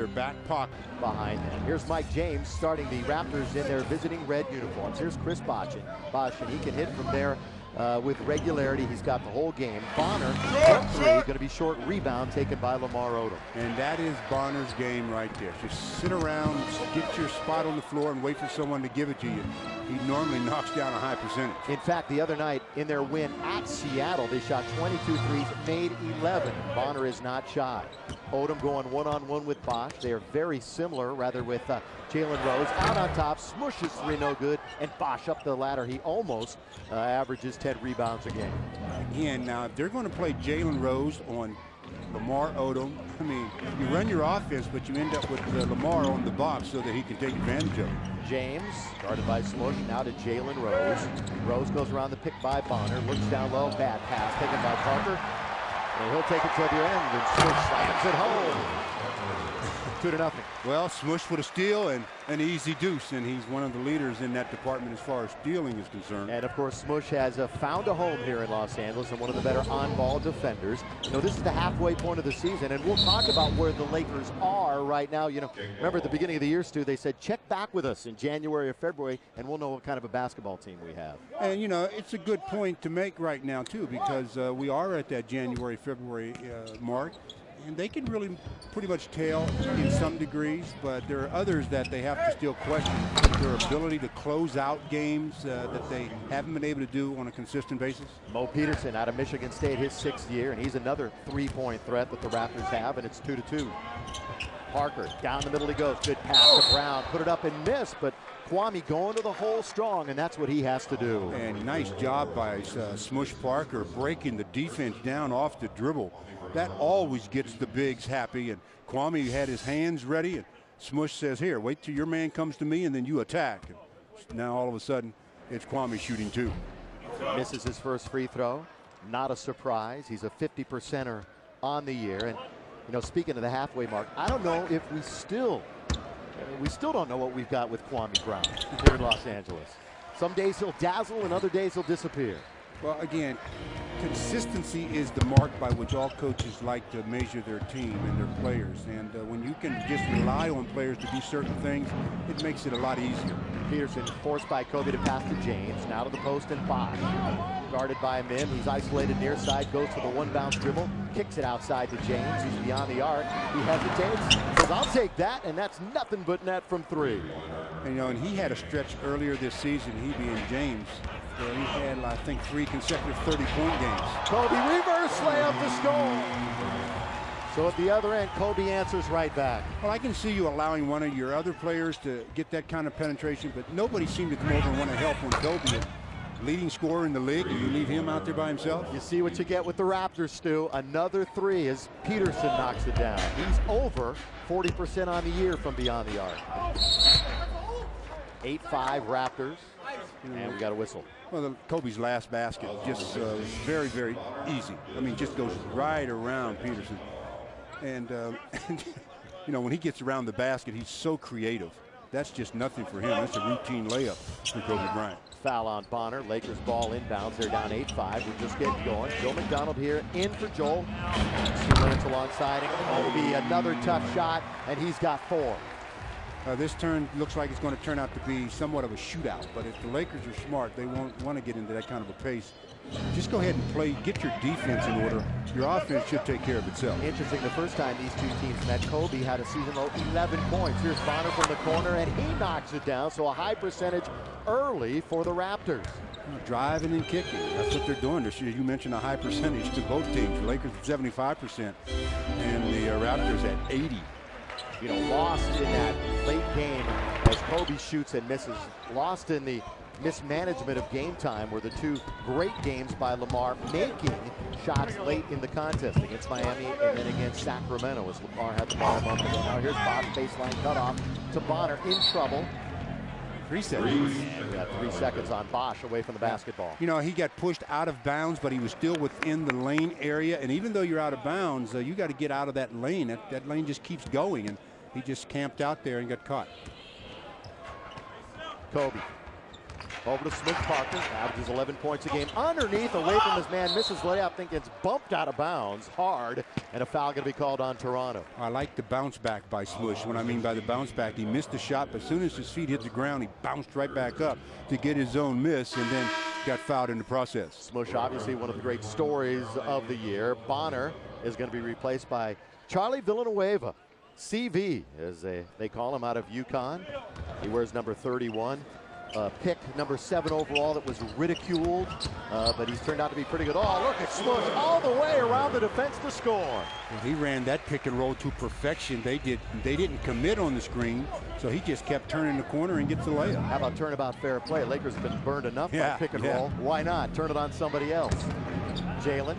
their back pocket. Behind them. Here's Mike James starting the Raptors in their visiting red uniforms. Here's Chris Bosh, and he can hit from there with regularity. He's got the whole game. Bonner, from three, going to be short rebound taken by Lamar Odom. And that is Bonner's game right there. Just sit around, get your spot on the floor, and wait for someone to give it to you. He normally knocks down a high percentage. In fact, the other night in their win at Seattle, they shot 22 threes, made 11. Bonner is not shy. Odom going one-on-one with Bosh. They are very similar, rather, with Jalen Rose out on top, smushes three, no good, and Bosh up the ladder. He almost averages 10 rebounds a game. Again, now if they're going to play Jalen Rose on Lamar Odom, I mean, you run your offense, but you end up with Lamar on the box so that he can take advantage of it. James, guarded by Smush, now to Jalen Rose. Rose goes around the pick by Bonner, looks down low, bad pass taken by Parker. And he'll take it to the end, and Smush slams it home. 2-0. Well, Smush with a steal and an easy deuce, and he's one of the leaders in that department as far as stealing is concerned. And of course, Smush has found a home here in Los Angeles and one of the better on-ball defenders. You know, this is the halfway point of the season, and we'll talk about where the Lakers are right now. You know, remember at the beginning of the year, Stu, they said check back with us in January or February, and we'll know what kind of a basketball team we have. And you know, it's a good point to make right now too, because we are at that January, February mark. And they can really pretty much tell in some degrees, but there are others that they have to still question their ability to close out games that they haven't been able to do on a consistent basis. Mo Peterson out of Michigan State, his 6th year, and he's another three-point threat that the Raptors have, and it's 2-2. Parker, down the middle he goes. Good pass to Brown, put it up and miss, but Kwame going to the hole strong, and that's what he has to do. And nice job by Smush Parker breaking the defense down off the dribble. That always gets the bigs happy, and Kwame had his hands ready, and Smush says, here, wait till your man comes to me, and then you attack. And now all of a sudden, it's Kwame shooting two. Misses his first free throw. Not a surprise. He's a 50%er on the year. And, you know, speaking of the halfway mark, I don't know if we still don't know what we've got with Kwame Brown here in Los Angeles. Some days he'll dazzle, and other days he'll disappear. Well, again, consistency is the mark by which all coaches like to measure their team and their players. And when you can just rely on players to do certain things, it makes it a lot easier. Peterson forced by Kobe to pass to James. Now to the post and Bosh. Guarded by Mim. He's isolated near side, goes for the one-bounce dribble, kicks it outside to James. He's beyond the arc. He hesitates, says, I'll take that, and that's nothing but net from three. And, you know, and he had a stretch earlier this season, he being James, where he had, I think, 3 consecutive 30-point games. Kobe reverse layup to score. So at the other end, Kobe answers right back. Well, I can see you allowing one of your other players to get that kind of penetration, but nobody seemed to come over and want to help when Kobe, leading scorer in the league, and you leave him out there by himself. You see what you get with the Raptors, Stu. Another three as Peterson knocks it down. He's over 40% on the year from beyond the arc. 8-5 Raptors, and we got a whistle. Well, Kobe's last basket just very, very easy. I mean, just goes right around Peterson. And, you know, when he gets around the basket, he's so creative. That's just nothing for him. That's a routine layup for Kobe Bryant. Foul on Bonner. Lakers ball inbounds. They're down 8-5. We're just getting going. Joe McDonald here in for Joel. 2 minutes alongside him. Kobe, another tough shot, and he's got 4. This turn looks like it's going to turn out to be somewhat of a shootout, but if the Lakers are smart, they won't want to get into that kind of a pace. Just go ahead and play, get your defense in order. Your offense should take care of itself. Interesting, the first time these two teams met, Kobe had a season-low 11 points. Here's Bonner from the corner, and he knocks it down, so a high percentage early for the Raptors. Driving and kicking, that's what they're doing this year. You mentioned a high percentage to both teams. The Lakers at 75%, and the Raptors at 80%. You know, lost in that late game as Kobe shoots and misses. Lost in the mismanagement of game time were the 2 great games by Lamar, making shots late in the contest against Miami and then against Sacramento as Lamar had the ball above him. Now here's Bosh, baseline cutoff to Bonner, in trouble. 3 seconds. We got 3 seconds on Bosh away from the basketball. You know, he got pushed out of bounds, but he was still within the lane area. And even though you're out of bounds, you got to get out of that lane. That lane just keeps going, and he just camped out there and got caught. Kobe Over to Smith Parker, averages 11 points a game. Underneath, away from his man, misses layup, think it's bumped out of bounds hard, and a foul going to be called on Toronto. I like the bounce back by Smush. What I mean by the bounce back, he missed the shot, but as soon as his feet hit the ground, he bounced right back up to get his own miss, and then got fouled in the process. Smush, obviously one of the great stories of the year. Bonner is going to be replaced by Charlie Villanueva. CV, as they call him, out of UConn. He wears number 31. Pick number 7 overall that was ridiculed, but he's turned out to be pretty good. Oh, look at Smush all the way around the defense to score. Well, he ran that pick and roll to perfection. They didn't commit on the screen, so he just kept turning the corner and gets the layup. How about turnabout fair play? Lakers have been burned enough by pick and roll. Why not? Turn it on somebody else. Jalen,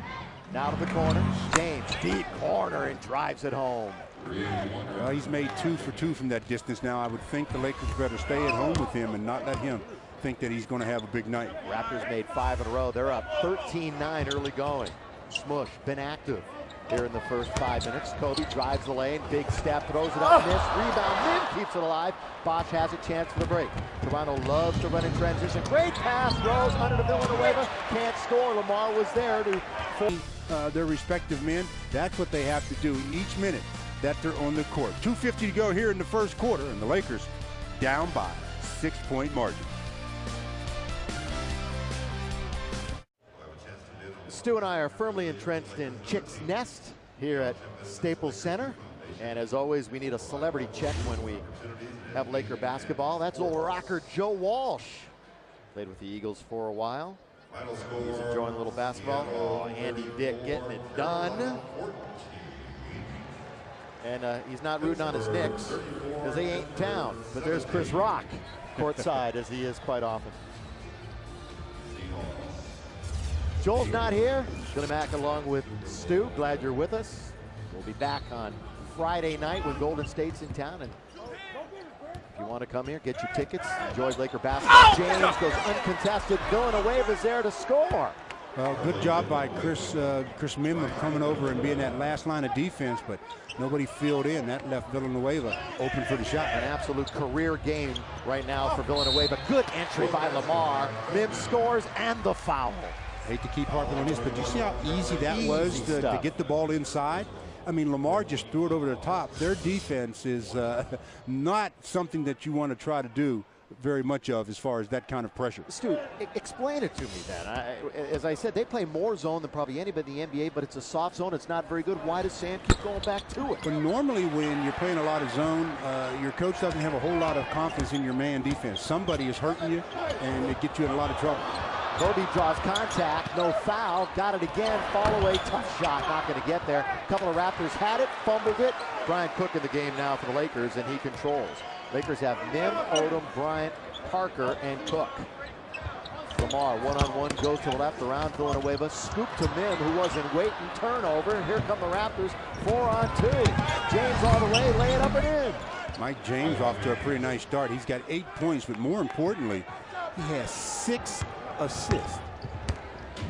now to the corner. James, deep corner, and drives it home. Well, he's made 2 for 2 from that distance now. I would think the Lakers better stay at home with him and not let him think that he's going to have a big night. Raptors made 5 in a row. They're up 13-9 early going. Smush been active here in the first 5 minutes. Kobe drives the lane, big step, throws it up, miss, rebound, Mim keeps it alive. Bosch has a chance for the break. Toronto loves to run in transition. Great pass, Rose under to Villanueva, can't score. Lamar was there to their respective men. That's what they have to do each minute that they're on the court. 2:50 to go here in the first quarter, and the Lakers down by 6-point margin. Stu and I are firmly entrenched in Chick's Nest here at Staples Center. And as always, we need a celebrity check when we have Laker basketball. That's old rocker Joe Walsh. Played with the Eagles for a while. He's enjoying a little basketball. Oh, Andy Dick getting it done. And he's not rooting on his Knicks because they ain't in town. But there's Chris Rock courtside, as he is quite often. Joel's not here. Gonna back along with Stu. Glad you're with us. We'll be back on Friday night when Golden State's in town. And if you want to come here, get your tickets. Enjoy Laker basketball. James goes uncontested. Villanueva's there to score. Well, good job by Chris Mihm of coming over and being that last line of defense, but nobody filled in. That left Villanueva open for the shot. An absolute career game right now for Villanueva. Good entry by Lamar. Mihm scores and the foul. Hate to keep harping on this, but you see how easy that was to get the ball inside? I mean, Lamar just threw it over the top. Their defense is not something that you want to try to do very much of as far as that kind of pressure. Stu, explain it to me then. As I said, they play more zone than probably anybody in the NBA, but it's a soft zone. It's not very good. Why does Sam keep going back to it? But normally when you're playing a lot of zone, your coach doesn't have a whole lot of confidence in your man defense. Somebody is hurting you, and it gets you in a lot of trouble. Kobe draws contact, no foul, got it again, fall away, tough shot, not going to get there. A couple of Raptors had it, fumbled it. Brian Cook in the game now for the Lakers, and he controls. Lakers have Mihm, Odom, Bryant, Parker, and Cook. Lamar, one-on-one, goes to the left around Villanueva, scoop to Mihm, who wasn't waiting, turnover, and here come the Raptors, 4-on-2. James all the way, lay it up and in. Mike James off to a pretty nice start. He's got 8 points, but more importantly, he has 6 assists.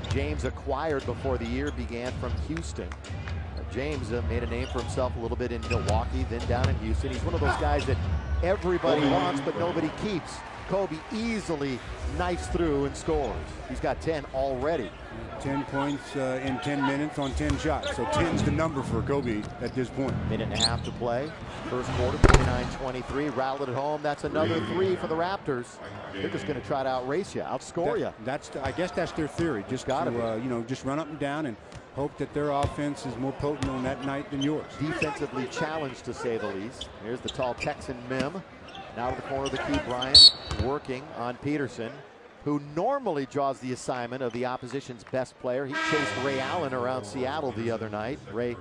James acquired before the year began from Houston. James made a name for himself a little bit in Milwaukee, then down in Houston. He's one of those guys that everybody wants, but nobody keeps. Kobe easily knifes through and scores. He's got 10 already. 10 points in 10 minutes on 10 shots. So 10's the number for Kobe at this point. Minute and a half to play. First quarter, 49-23. Rattled it home. That's another 3 for the Raptors. They're just going to try to outrace you, outscore you. I guess that's their theory. Just to just run up and down and hope that their offense is more potent on that night than yours. Defensively challenged, to say the least. Here's the tall Texan Mihm. Now to the corner of the key, Bryant working on Peterson, who normally draws the assignment of the opposition's best player. He chased Ray Allen around Seattle the other night. Ray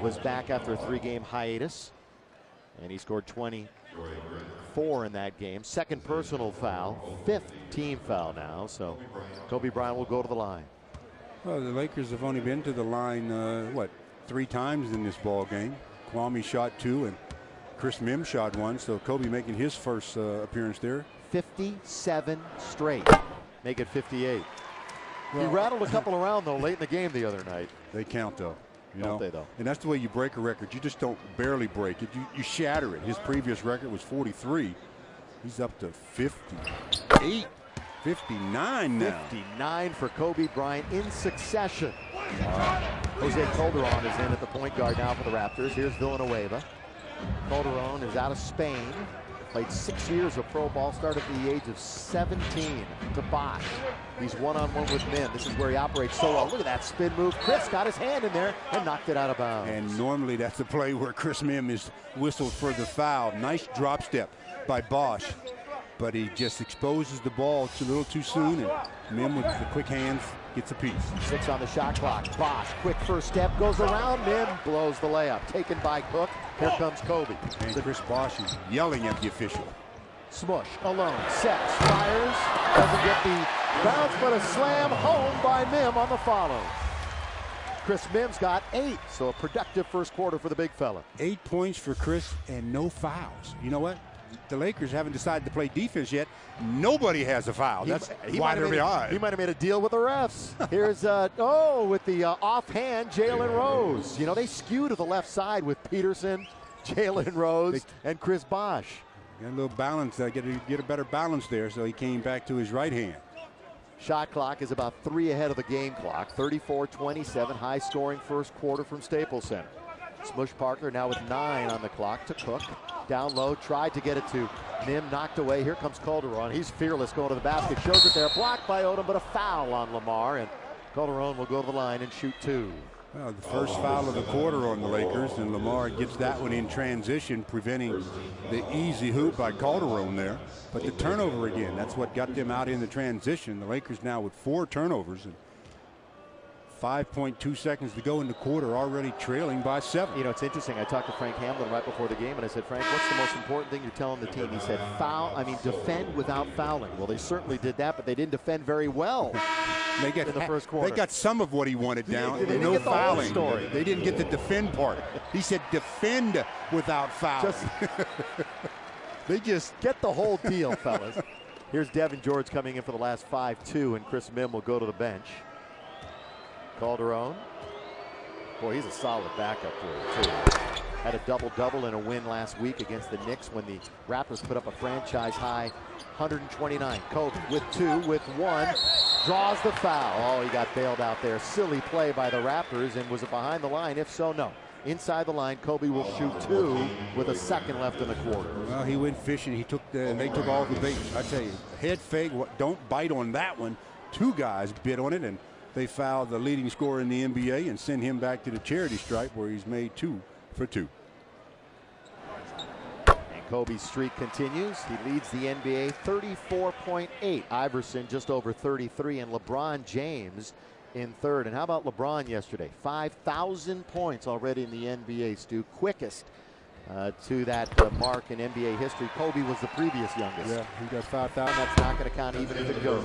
was back after a 3-game hiatus, and he scored 24 in that game. Second personal foul, 5th team foul now, so Kobe Bryant will go to the line. Well, the Lakers have only been to the line, 3 times in this ball game. Kwame shot 2, and Chris Mihm shot 1, so Kobe making his first appearance there. 57 straight. Make it 58. Well, he rattled a couple around, though, late in the game the other night. They count, though. Don't they, though? And that's the way you break a record. You just don't barely break it. You shatter it. His previous record was 43. He's up to 58 59 now. 59 for Kobe Bryant in succession. Jose Calderon is in at the point guard now for the Raptors. Here's Villanueva. Calderon is out of Spain. Played 6 years of pro ball, started at the age of 17 to Bosch. He's one-on-one with Mim. This is where he operates so well. Look at that spin move. Chris got his hand in there and knocked it out of bounds. And normally that's the play where Chris Mim is whistled for the foul. Nice drop step by Bosch, but he just exposes the ball a little too soon, and Mim with the quick hands gets a piece. 6 on the shot clock. Bosch, quick first step, goes around. Mim blows the layup. Taken by Cook. Here comes Kobe. And Chris Bosch is yelling at the official. Smush, alone, sets, fires, doesn't get the bounce, but a slam home by Mim on the follow. Chris Mim's got 8, so a productive first quarter for the big fella. 8 points for Chris and no fouls. You know what? The Lakers haven't decided to play defense yet. Nobody has a foul. That's why they're behind. He might have made a deal with the refs. Here's, with the offhand, Jalen Rose. You know, they skew to the left side with Peterson, Jalen Rose, and Chris Bosch. Got a little balance. Get a better balance there, so he came back to his right hand. Shot clock is about 3 ahead of the game clock. 34-27, high-scoring first quarter from Staples Center. Smush Parker now with 9 on the clock to Cook. Down low, tried to get it to Mim, knocked away. Here comes Calderon. He's fearless going to the basket. Shows it there, blocked by Odom, but a foul on Lamar, and Calderon will go to the line and shoot 2. Well, the first foul of the quarter on the Lakers, and Lamar gets that one in transition, preventing the easy hoop by Calderon there. But the turnover again, that's what got them out in the transition. The Lakers now with 4 turnovers and 5.2 seconds to go in the quarter, already trailing by 7. You know, it's interesting. I talked to Frank Hamlin right before the game, and I said, Frank, what's the most important thing you're telling the team? He said, defend without fouling. Well, they certainly did that, but they didn't defend very well in the first quarter. They got some of what he wanted down. They didn't no get the fouling. whole story. They didn't get the defend part. He said defend without fouling. They just get the whole deal, fellas. Here's Devin George coming in for the last 5-2, and Chris Mim will go to the bench. Calderon. Boy, he's a solid backup for him, too. Had a double-double in a win last week against the Knicks when the Raptors put up a franchise-high 129. Kobe with 2, with 1. Draws the foul. Oh, he got bailed out there. Silly play by the Raptors, and was it behind the line? If so, no. Inside the line, Kobe will shoot 2 with a second left in the quarter. Well, he went fishing. They took all the bait. I tell you, head fake, don't bite on that one. 2 guys bit on it, and they foul the leading scorer in the NBA and send him back to the charity stripe where he's made 2 for 2. And Kobe's streak continues. He leads the NBA 34.8. Iverson just over 33, and LeBron James in third. And how about LeBron yesterday? 5,000 points already in the NBA, Stu. Quickest to that mark in NBA history. Kobe was the previous youngest. Yeah, he got 5,000. That's not going to count even if it goes.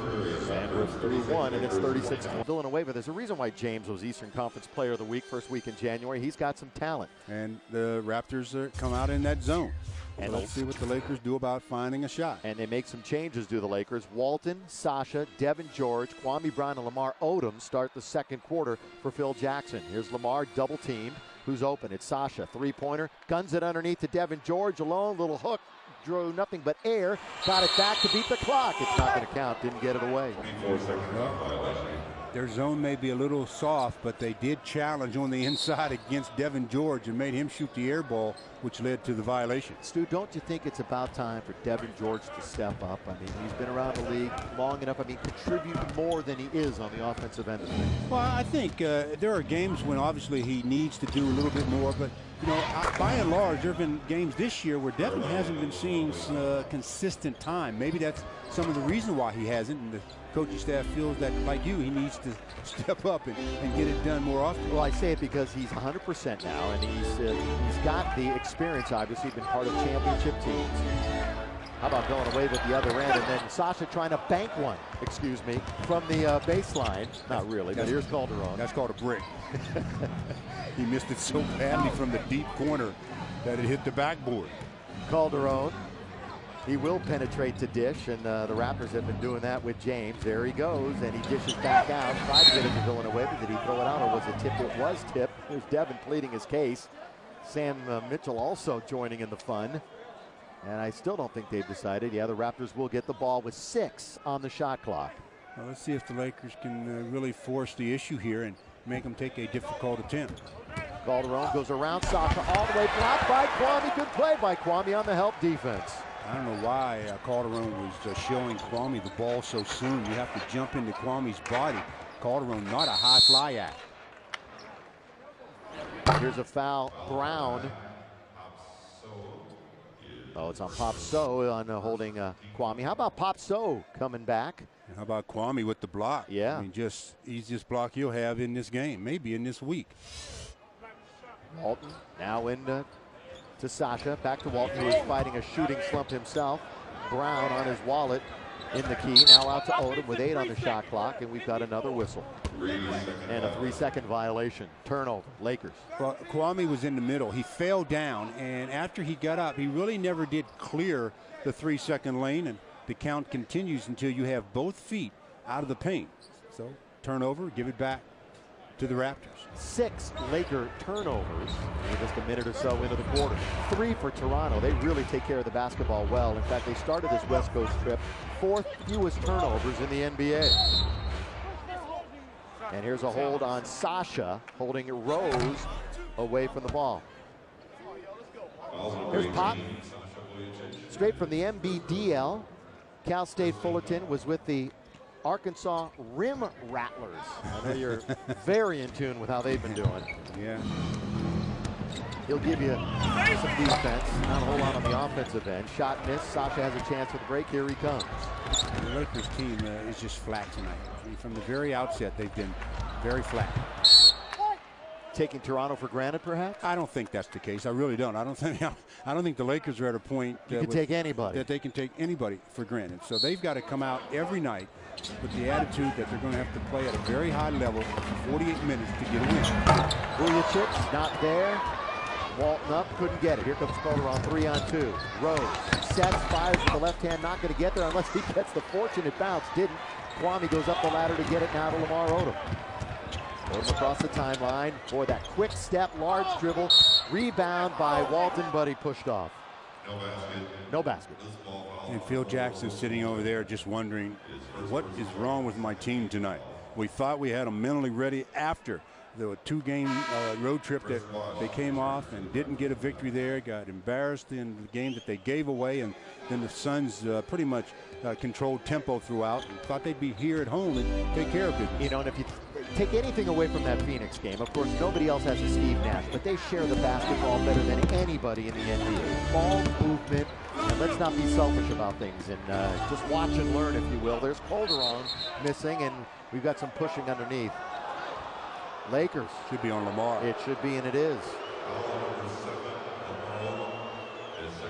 And we're 3-1, and it's 36. Villanueva, there's a reason why James was Eastern Conference Player of the Week first week in January. He's got some talent. And the Raptors come out in that zone. And so let's see what the Lakers do about finding a shot. And they make some changes, do the Lakers. Walton, Sasha, Devin George, Kwame Brown, and Lamar Odom start the second quarter for Phil Jackson. Here's Lamar double teamed. Who's open? It's Sasha. 3-pointer. Guns it underneath to Devin George. Alone. Little hook. Drew nothing but air. Got it back to beat the clock. It's not going to count. Didn't get it away. Their zone may be a little soft, but they did challenge on the inside against Devin George and made him shoot the air ball, which led to the violation. Stu, don't you think it's about time for Devin George to step up? I mean, he's been around the league long enough. I mean, contribute more than he is on the offensive end of things. Well, I think there are games when obviously he needs to do a little bit more, but you know, by and large, there have been games this year where Devin hasn't been seeing consistent time. Maybe that's some of the reason why he hasn't, and the coaching staff feels that, like you, he needs to step up and get it done more often. Well, I say it because he's 100% now, and he's got the experience, obviously, been part of championship teams. How about going away with the other end, and then Sasha trying to bank one, from the baseline. Not really, but here's Calderon. That's called a brick. He missed it so badly from the deep corner that it hit the backboard. Calderon. He will penetrate to dish, and the Raptors have been doing that with James. There he goes, and he dishes back out. Tried to get it to Villanueva. Did he throw it out, or was it tipped? It was tipped. There's Devin pleading his case. Sam Mitchell also joining in the fun. And I still don't think they've decided. Yeah, the Raptors will get the ball with 6 on the shot clock. Well, let's see if the Lakers can really force the issue here and make them take a difficult attempt. Calderon goes around Sasha all the way, blocked by Kwame. Good play by Kwame on the help defense. I don't know why Calderon was showing Kwame the ball so soon. You have to jump into Kwame's body. Calderon, not a high fly act. Here's a foul. Brown. Oh, it's on Pop So on holding Kwame. How about Pop So coming back? And how about Kwame with the block? Yeah. I mean, just easiest block he'll have in this game, maybe in this week. Walton now into Sasha. Back to Walton, who is fighting a shooting slump himself. Brown on his wallet in the key. Now out to Odom with 8 on the shot clock, and we've got another whistle. And a 3-second violation. Turnover, Lakers. Well, Kwame was in the middle. He fell down, and after he got up, he really never did clear the 3-second lane, and the count continues until you have both feet out of the paint. So turnover, give it back to the Raptors. 6 Laker turnovers in just a minute or so into the quarter. 3 for Toronto. They really take care of the basketball well. In fact, they started this West Coast trip 4th fewest turnovers in the NBA. And here's a hold on Sasha, holding Rose away from the ball. Here's Pop. Straight from the NBDL. Cal State Fullerton was with the Arkansas Rim Rattlers. I know you're very in tune with how they've been doing. Yeah. He'll give you some defense, not a whole lot on the offensive end. Shot missed. Sasha has a chance for the break. Here he comes. The Lakers team is just flat tonight. I mean, from the very outset, they've been very flat. Taking Toronto for granted, perhaps? I don't think that's the case. I really don't. I don't think the Lakers are at a point you can take anybody. that they can take anybody for granted. So they've got to come out every night with the attitude that they're going to have to play at a very high level for 48 minutes to get a win. Vujacic not there. Walton up, couldn't get it. Here comes Calderon, 3-on-2. Rose sets, fires with the left hand, not going to get there unless he gets the fortunate bounce. Didn't. Kwame goes up the ladder to get it now to Lamar Odom. Odom across the timeline for that quick step, large dribble. Rebound by Walton, but he pushed off. No basket. And Phil Jackson sitting over there just wondering, what is wrong with my team tonight? We thought we had them mentally ready after the 2-game road trip that they came off and didn't get a victory there, got embarrassed in the game that they gave away, and then the Suns pretty much controlled tempo throughout and thought they'd be here at home and take care of it. You know, and if you take anything away from that Phoenix game, of course, nobody else has a Steve Nash, but they share the basketball better than anybody in the NBA. Ball movement, and let's not be selfish about things and just watch and learn, if you will. There's Calderon missing, and we've got some pushing underneath. Lakers. Should be on Lamar. It should be, and it is.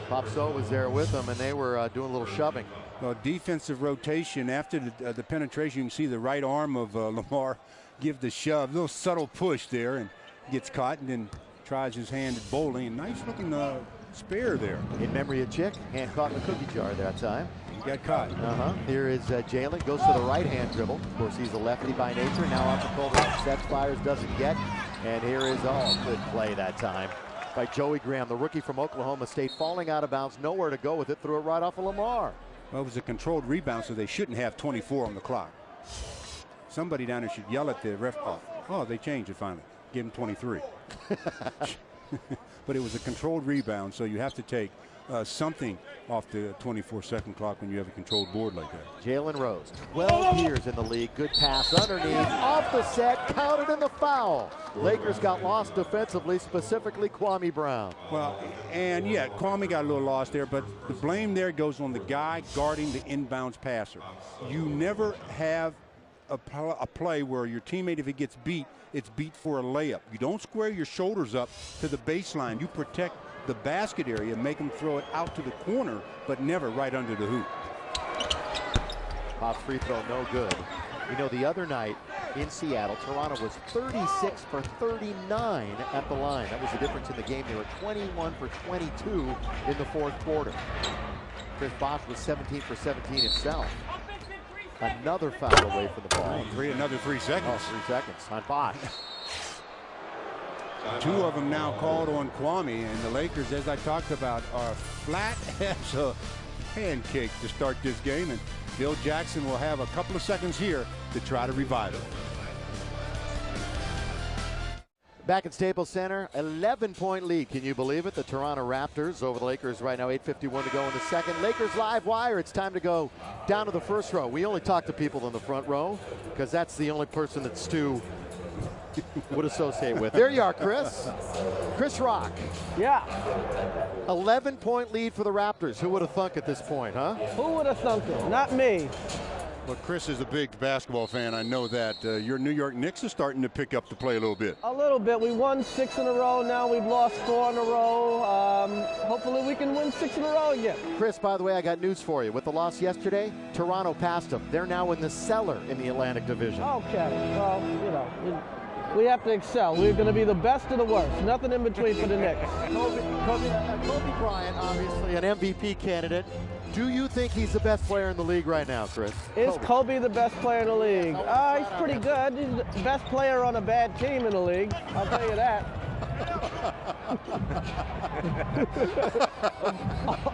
Pop So was there with them, and they were doing a little shoving. Well, defensive rotation after the penetration, you can see the right arm of Lamar give the shove, little subtle push there, and gets caught, and then tries his hand at bowling. And nice looking spare there. In memory of Chick, hand caught in the cookie jar that time. He got caught. Here is Jalen, goes to the right hand dribble. Of course, he's a lefty by nature. Now out to Calderon, sets, fires, doesn't get. And here is, good play that time by Joey Graham, the rookie from Oklahoma State, falling out of bounds, nowhere to go with it, threw it right off of Lamar. Well, it was a controlled rebound, so they shouldn't have 24 on the clock. Somebody down there should yell at the ref. Oh, they changed it finally. Give him 23. But it was a controlled rebound, so you have to take something off the 24-second clock when you have a controlled board like that. Jalen Rose, 12 years in the league. Good pass underneath, off the set, counted in the foul. Lakers got lost defensively, specifically Kwame Brown. Well, and yeah, Kwame got a little lost there, but the blame there goes on the guy guarding the inbounds passer. You never have a play where your teammate, if he gets beat, it's beat for a layup. You don't square your shoulders up to the baseline. You protect the basket area and make them throw it out to the corner, but never right under the hoop. Pop free throw, no good. You know, the other night in Seattle, Toronto was 36 for 39 at the line. That was the difference in the game. They were 21 for 22 in the fourth quarter. Chris Bosh was 17 for 17 himself. Another foul away from the ball. Another 3 seconds. Oh, 3 seconds on Bosh. Two of them now called on Kwame, and the Lakers, as I talked about, are flat as a pancake to start this game, and Phil Jackson will have a couple of seconds here to try to revive it. Back at Staples Center, 11-point lead. Can you believe it? The Toronto Raptors over the Lakers right now, 8:51 to go in the second. Lakers live wire. It's time to go down to the first row. We only talk to people in the front row because that's the only person that Stu would associate with. There you are, Chris. Chris Rock. Yeah. 11-point lead for the Raptors. Who would have thunk at this point, huh? Who would have thunk it? Not me. Well, Chris is a big basketball fan. I know that. Your New York Knicks are starting to pick up the play a little bit. A little bit. We won 6 in a row. Now we've lost 4 in a row. Hopefully we can win 6 in a row again. Chris, by the way, I got news for you. With the loss yesterday, Toronto passed them. They're now in the cellar in the Atlantic Division. Okay. Well, you know, we have to excel. We're going to be the best of the worst. Nothing in between for the Knicks. Kobe Bryant, obviously an MVP candidate. Do you think he's the best player in the league right now, Chris? Is Kobe the best player in the league? He's pretty good. He's the best player on a bad team in the league. I'll tell you that.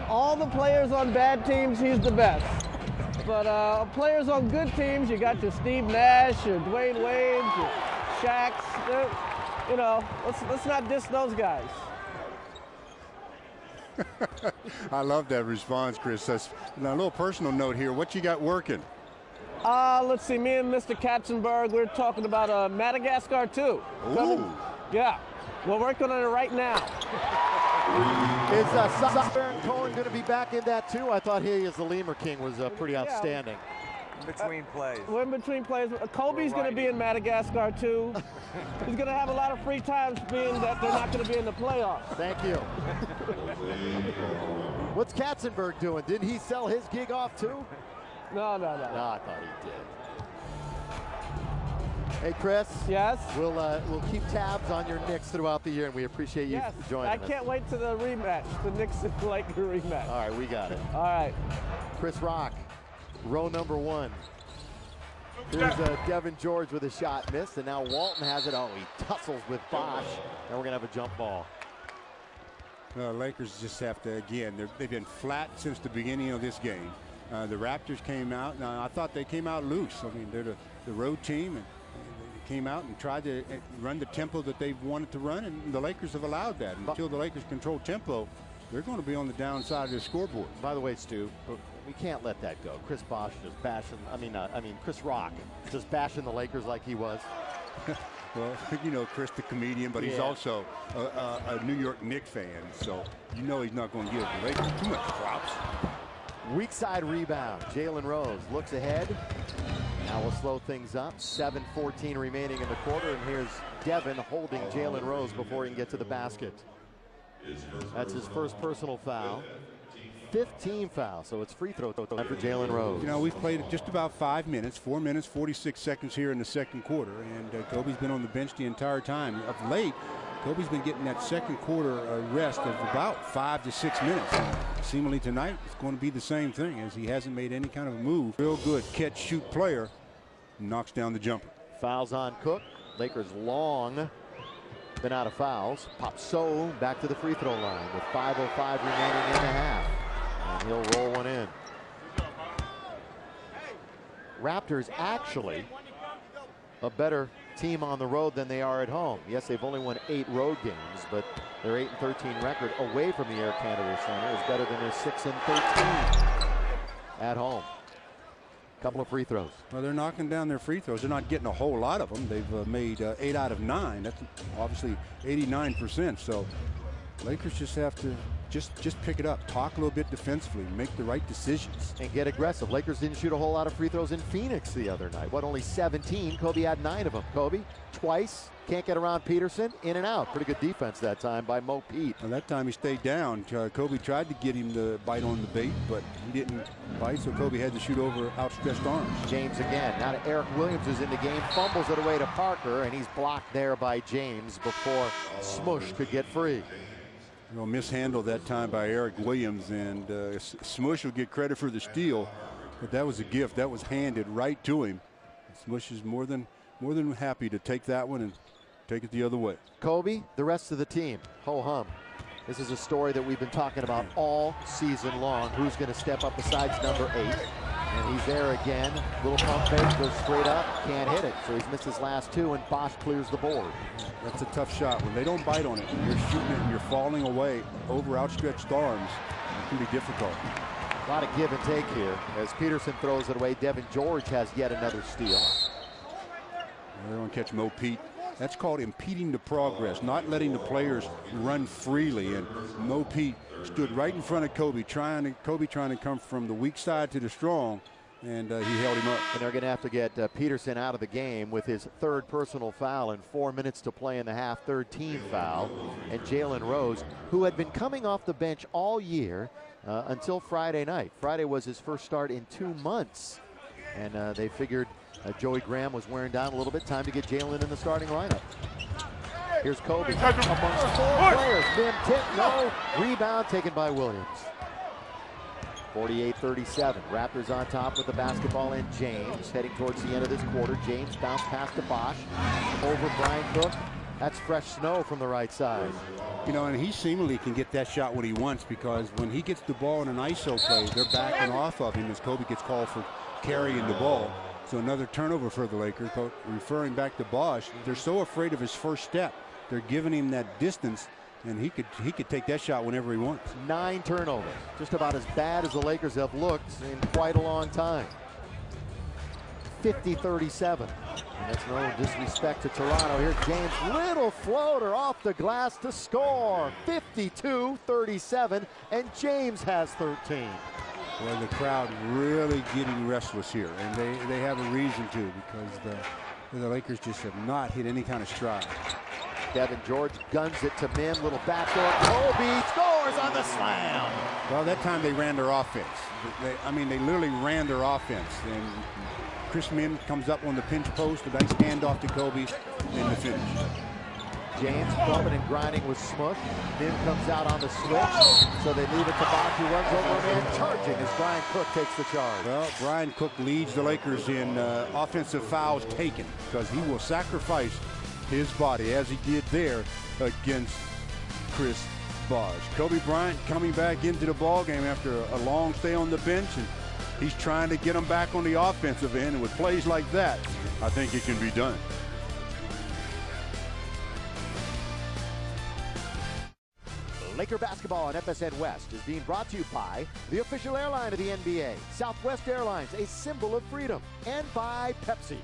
All the players on bad teams, he's the best. But players on good teams, you got your Steve Nash, your Dwayne Wade, your Shaqs. You know, let's not diss those guys. I love that response, Chris. Now, a little personal note here. What you got working? Let's see. Me and Mr. Katzenberg, we're talking about Madagascar 2. Ooh. Yeah. We're working on it right now. Is Baron Cohen going to be back in that too? I thought he, as the Lemur King, was pretty outstanding. Between plays. We're in between plays. Kobe's going to be in Madagascar too. He's going to have a lot of free times, being that they're not going to be in the playoffs. Thank you. What's Katzenberg doing? Didn't he sell his gig off too? No. No, I thought he did. Hey, Chris. Yes? We'll keep tabs on your Knicks throughout the year, and we appreciate you joining us. I can't wait to the rematch, the Knicks and Lakers rematch. All right, we got it. All right. Chris Rock, row number 1. Here's Devin George with a shot missed, and now Walton has it. Oh, he tussles with Bosch, and we're going to have a jump ball. Lakers just have to, again, they've been flat since the beginning of this game. The Raptors came out. Now, I thought they came out loose. I mean, they're the road team, and they came out and tried to run the tempo that they've wanted to run, and the Lakers have allowed that. Until the Lakers control tempo, they're going to be on the downside of the scoreboard. By the way, Stu, we can't let that go. Chris Bosch just bashing, Chris Rock just bashing the Lakers like he was. Well, you know, Chris the comedian, but he's also a New York Knicks fan, so you know he's not going to give the Lakers too much props. Weak side rebound. Jalen Rose looks ahead. Now we'll slow things up. 7:14 remaining in the quarter, and here's Devin holding Jalen Rose before he can get to the basket. That's his first personal foul. 15 fouls, so it's free throw time for Jalen Rose. You know, we've played just about 5 minutes, 4 minutes, 46 seconds here in the second quarter, and Kobe's been on the bench the entire time. Of late, Kobe's been getting that second quarter rest of about 5 to 6 minutes. Seemingly tonight, it's going to be the same thing, as he hasn't made any kind of a move. Real good catch-shoot player, knocks down the jumper. Fouls on Cook. Lakers long been out of fouls. Popso back to the free throw line with 5:05 remaining in the half. And he'll roll one in. Raptors actually a better team on the road than they are at home. Yes, they've only won 8 road games, but their 8-13 record away from the Air Canada Center is better than their 6-13 at home. Couple of free throws. Well, they're knocking down their free throws. They're not getting a whole lot of them. They've made 8 out of 9. That's obviously 89%. So Lakers just have to just pick it up, talk a little bit defensively, make the right decisions, and get aggressive. Lakers didn't shoot a whole lot of free throws in Phoenix the other night. What, only 17? Kobe had 9 of them. Kobe twice, can't get around Peterson, in and out. Pretty good defense that time by Mo Pete. And that time he stayed down. Kobe tried to get him to bite on the bait, but he didn't bite, so Kobe had to shoot over outstretched arms. James again. Now to Eric Williams, who's in the game, fumbles it away to Parker, and he's blocked there by James before Smush could get free. You know, mishandled that time by Eric Williams, and Smush will get credit for the steal, but that was a gift that was handed right to him. Smush is more than happy to take that one and take it the other way. Kobe, the rest of the team, ho-hum. This is a story that we've been talking about all season long. Who's going to step up besides number 8? And he's there again. Little pump fake, goes straight up, can't hit it. So he's missed his last 2, and Bosch clears the board. That's a tough shot. When they don't bite on it, you're shooting it and you're falling away over outstretched arms. It can be difficult. A lot of give and take here as Peterson throws it away. Devin George has yet another steal. They're going to catch Mo Pete. That's called impeding the progress, not letting the players run freely. And Mo Pete stood right in front of Kobe trying to come from the weak side to the strong, and he held him up. And they're going to have to get Peterson out of the game with his 3rd personal foul and 4 minutes to play in the half, 3rd team foul. And Jalen Rose, who had been coming off the bench all year until Friday night. Friday was his first start in 2 months, and they figured Joey Graham was wearing down a little bit. Time to get Jalen in the starting lineup. Here's Kobe amongst 4 players. Mim tip, no. Rebound taken by Williams. 48-37. Raptors on top with the basketball, and James heading towards the end of this quarter. James bounced past to Bosch. Over Brian Cook. That's fresh snow from the right side. You know, and he seemingly can get that shot when he wants, because when he gets the ball in an ISO play, they're backing off of him as Kobe gets called for carrying the ball. So another turnover for the Lakers. Referring back to Bosch, they're so afraid of his first step. They're giving him that distance, and he could take that shot whenever he wants. 9 turnovers, just about as bad as the Lakers have looked in quite a long time. 50-37. And that's no disrespect to Toronto. Here's James, little floater off the glass to score. 52-37, and James has 13. Well, the crowd really getting restless here, and they have a reason to, because the Lakers just have not hit any kind of stride. Devin George guns it to Mim, little backdoor. Kobe scores on the slam. Well, that time they ran their offense. They literally ran their offense. And Chris Mim comes up on the pinch post, a nice handoff to Kobe, and the finish. James bumping and grinding with Smush. Mim comes out on the switch, so they leave it to Bosch, who runs over a man charging as Brian Cook takes the charge. Well, Brian Cook leads the Lakers in offensive fouls taken, because he will sacrifice his body, as he did there against Chris Bosh. Kobe Bryant coming back into the ball game after a long stay on the bench, and he's trying to get them back on the offensive end, and with plays like that, I think it can be done. Laker basketball on FSN West is being brought to you by the official airline of the NBA, Southwest Airlines, a symbol of freedom, and by Pepsi.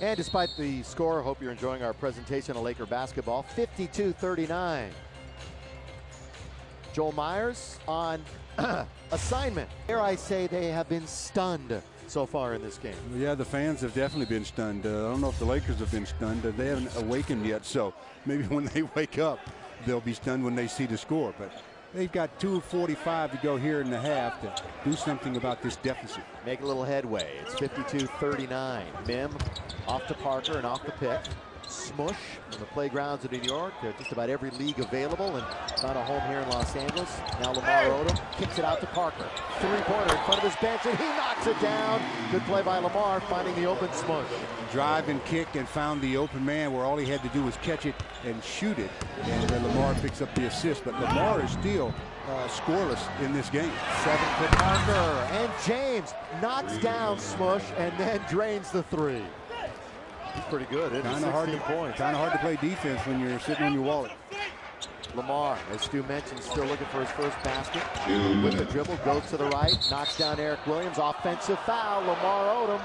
And despite the score, I hope you're enjoying our presentation of Laker basketball. 52-39. Joel Myers on assignment. Dare I say they have been stunned so far in this game. Yeah, the fans have definitely been stunned. I don't know if the Lakers have been stunned. They haven't awakened yet, so maybe when they wake up, they'll be stunned when they see the score. But they've got 2:45 to go here in the half to do something about this deficit. Make a little headway. It's 52-39. Mim off to Parker and off the pick. Smush from the playgrounds of New York. They're just about every league available, and found a home here in Los Angeles. Now Lamar Odom kicks it out to Parker. Three-pointer in front of his bench, and he knocks it down. Good play by Lamar, finding the open Smush. Drive and kick and found the open man where all he had to do was catch it and shoot it. And Lamar picks up the assist. But Lamar is still scoreless in this game. 7 for Parker, and James knocks down Smush and then drains the three. He's pretty good, isn't he? Kind of hard to play defense when you're sitting on your wallet. Lamar, as Stu mentioned, still looking for his first basket. With the dribble, goes to the right, knocks down Eric Williams. Offensive foul, Lamar Odom.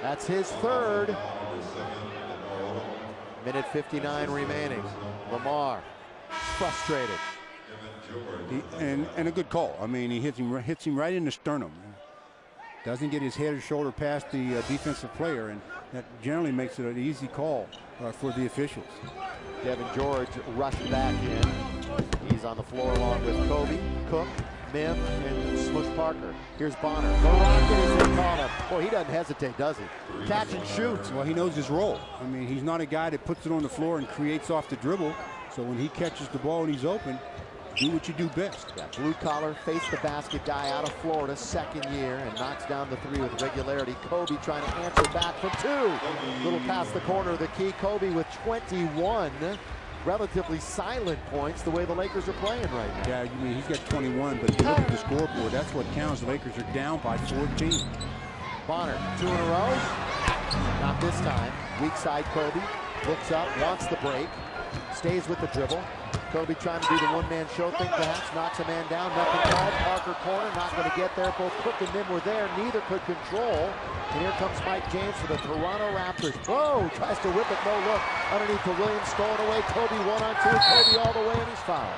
That's his third. Minute 59 remaining. Lamar, frustrated. And a good call. I mean, he hits him right in the sternum. Doesn't get his head or shoulder past the defensive player, and that generally makes it an easy call for the officials. Devin George rushed back in. He's on the floor along with Kobe, Cook, Mim, and Smush Parker. Here's Bonner. The Rocket is the call. Boy, he doesn't hesitate, does he? Catch and shoot. Well, he knows his role. I mean, he's not a guy that puts it on the floor and creates off the dribble. So when he catches the ball and he's open, do what you do best. Yeah, blue collar, face the basket guy out of Florida, second year, and knocks down the three with regularity. Kobe trying to answer back for two. Little past the corner of the key. Kobe with 21 relatively silent points the way the Lakers are playing right now. Yeah, you mean he's got 21, but if you look at the scoreboard, that's what counts. The Lakers are down by 14. Bonner, 2 in a row. Not this time. Weak side Kobe. Looks up, wants the break. Stays with the dribble. Kobe trying to do the one-man show thing, perhaps knocks a man down. Nothing called. Parker corner, not going to get there. Both Cook and Mim were there. Neither could control. And here comes Mike James for the Toronto Raptors. Whoa, tries to whip it, no look. Underneath to Williams, stolen away. Kobe 1-on-2. Kobe all the way, and he's fouled.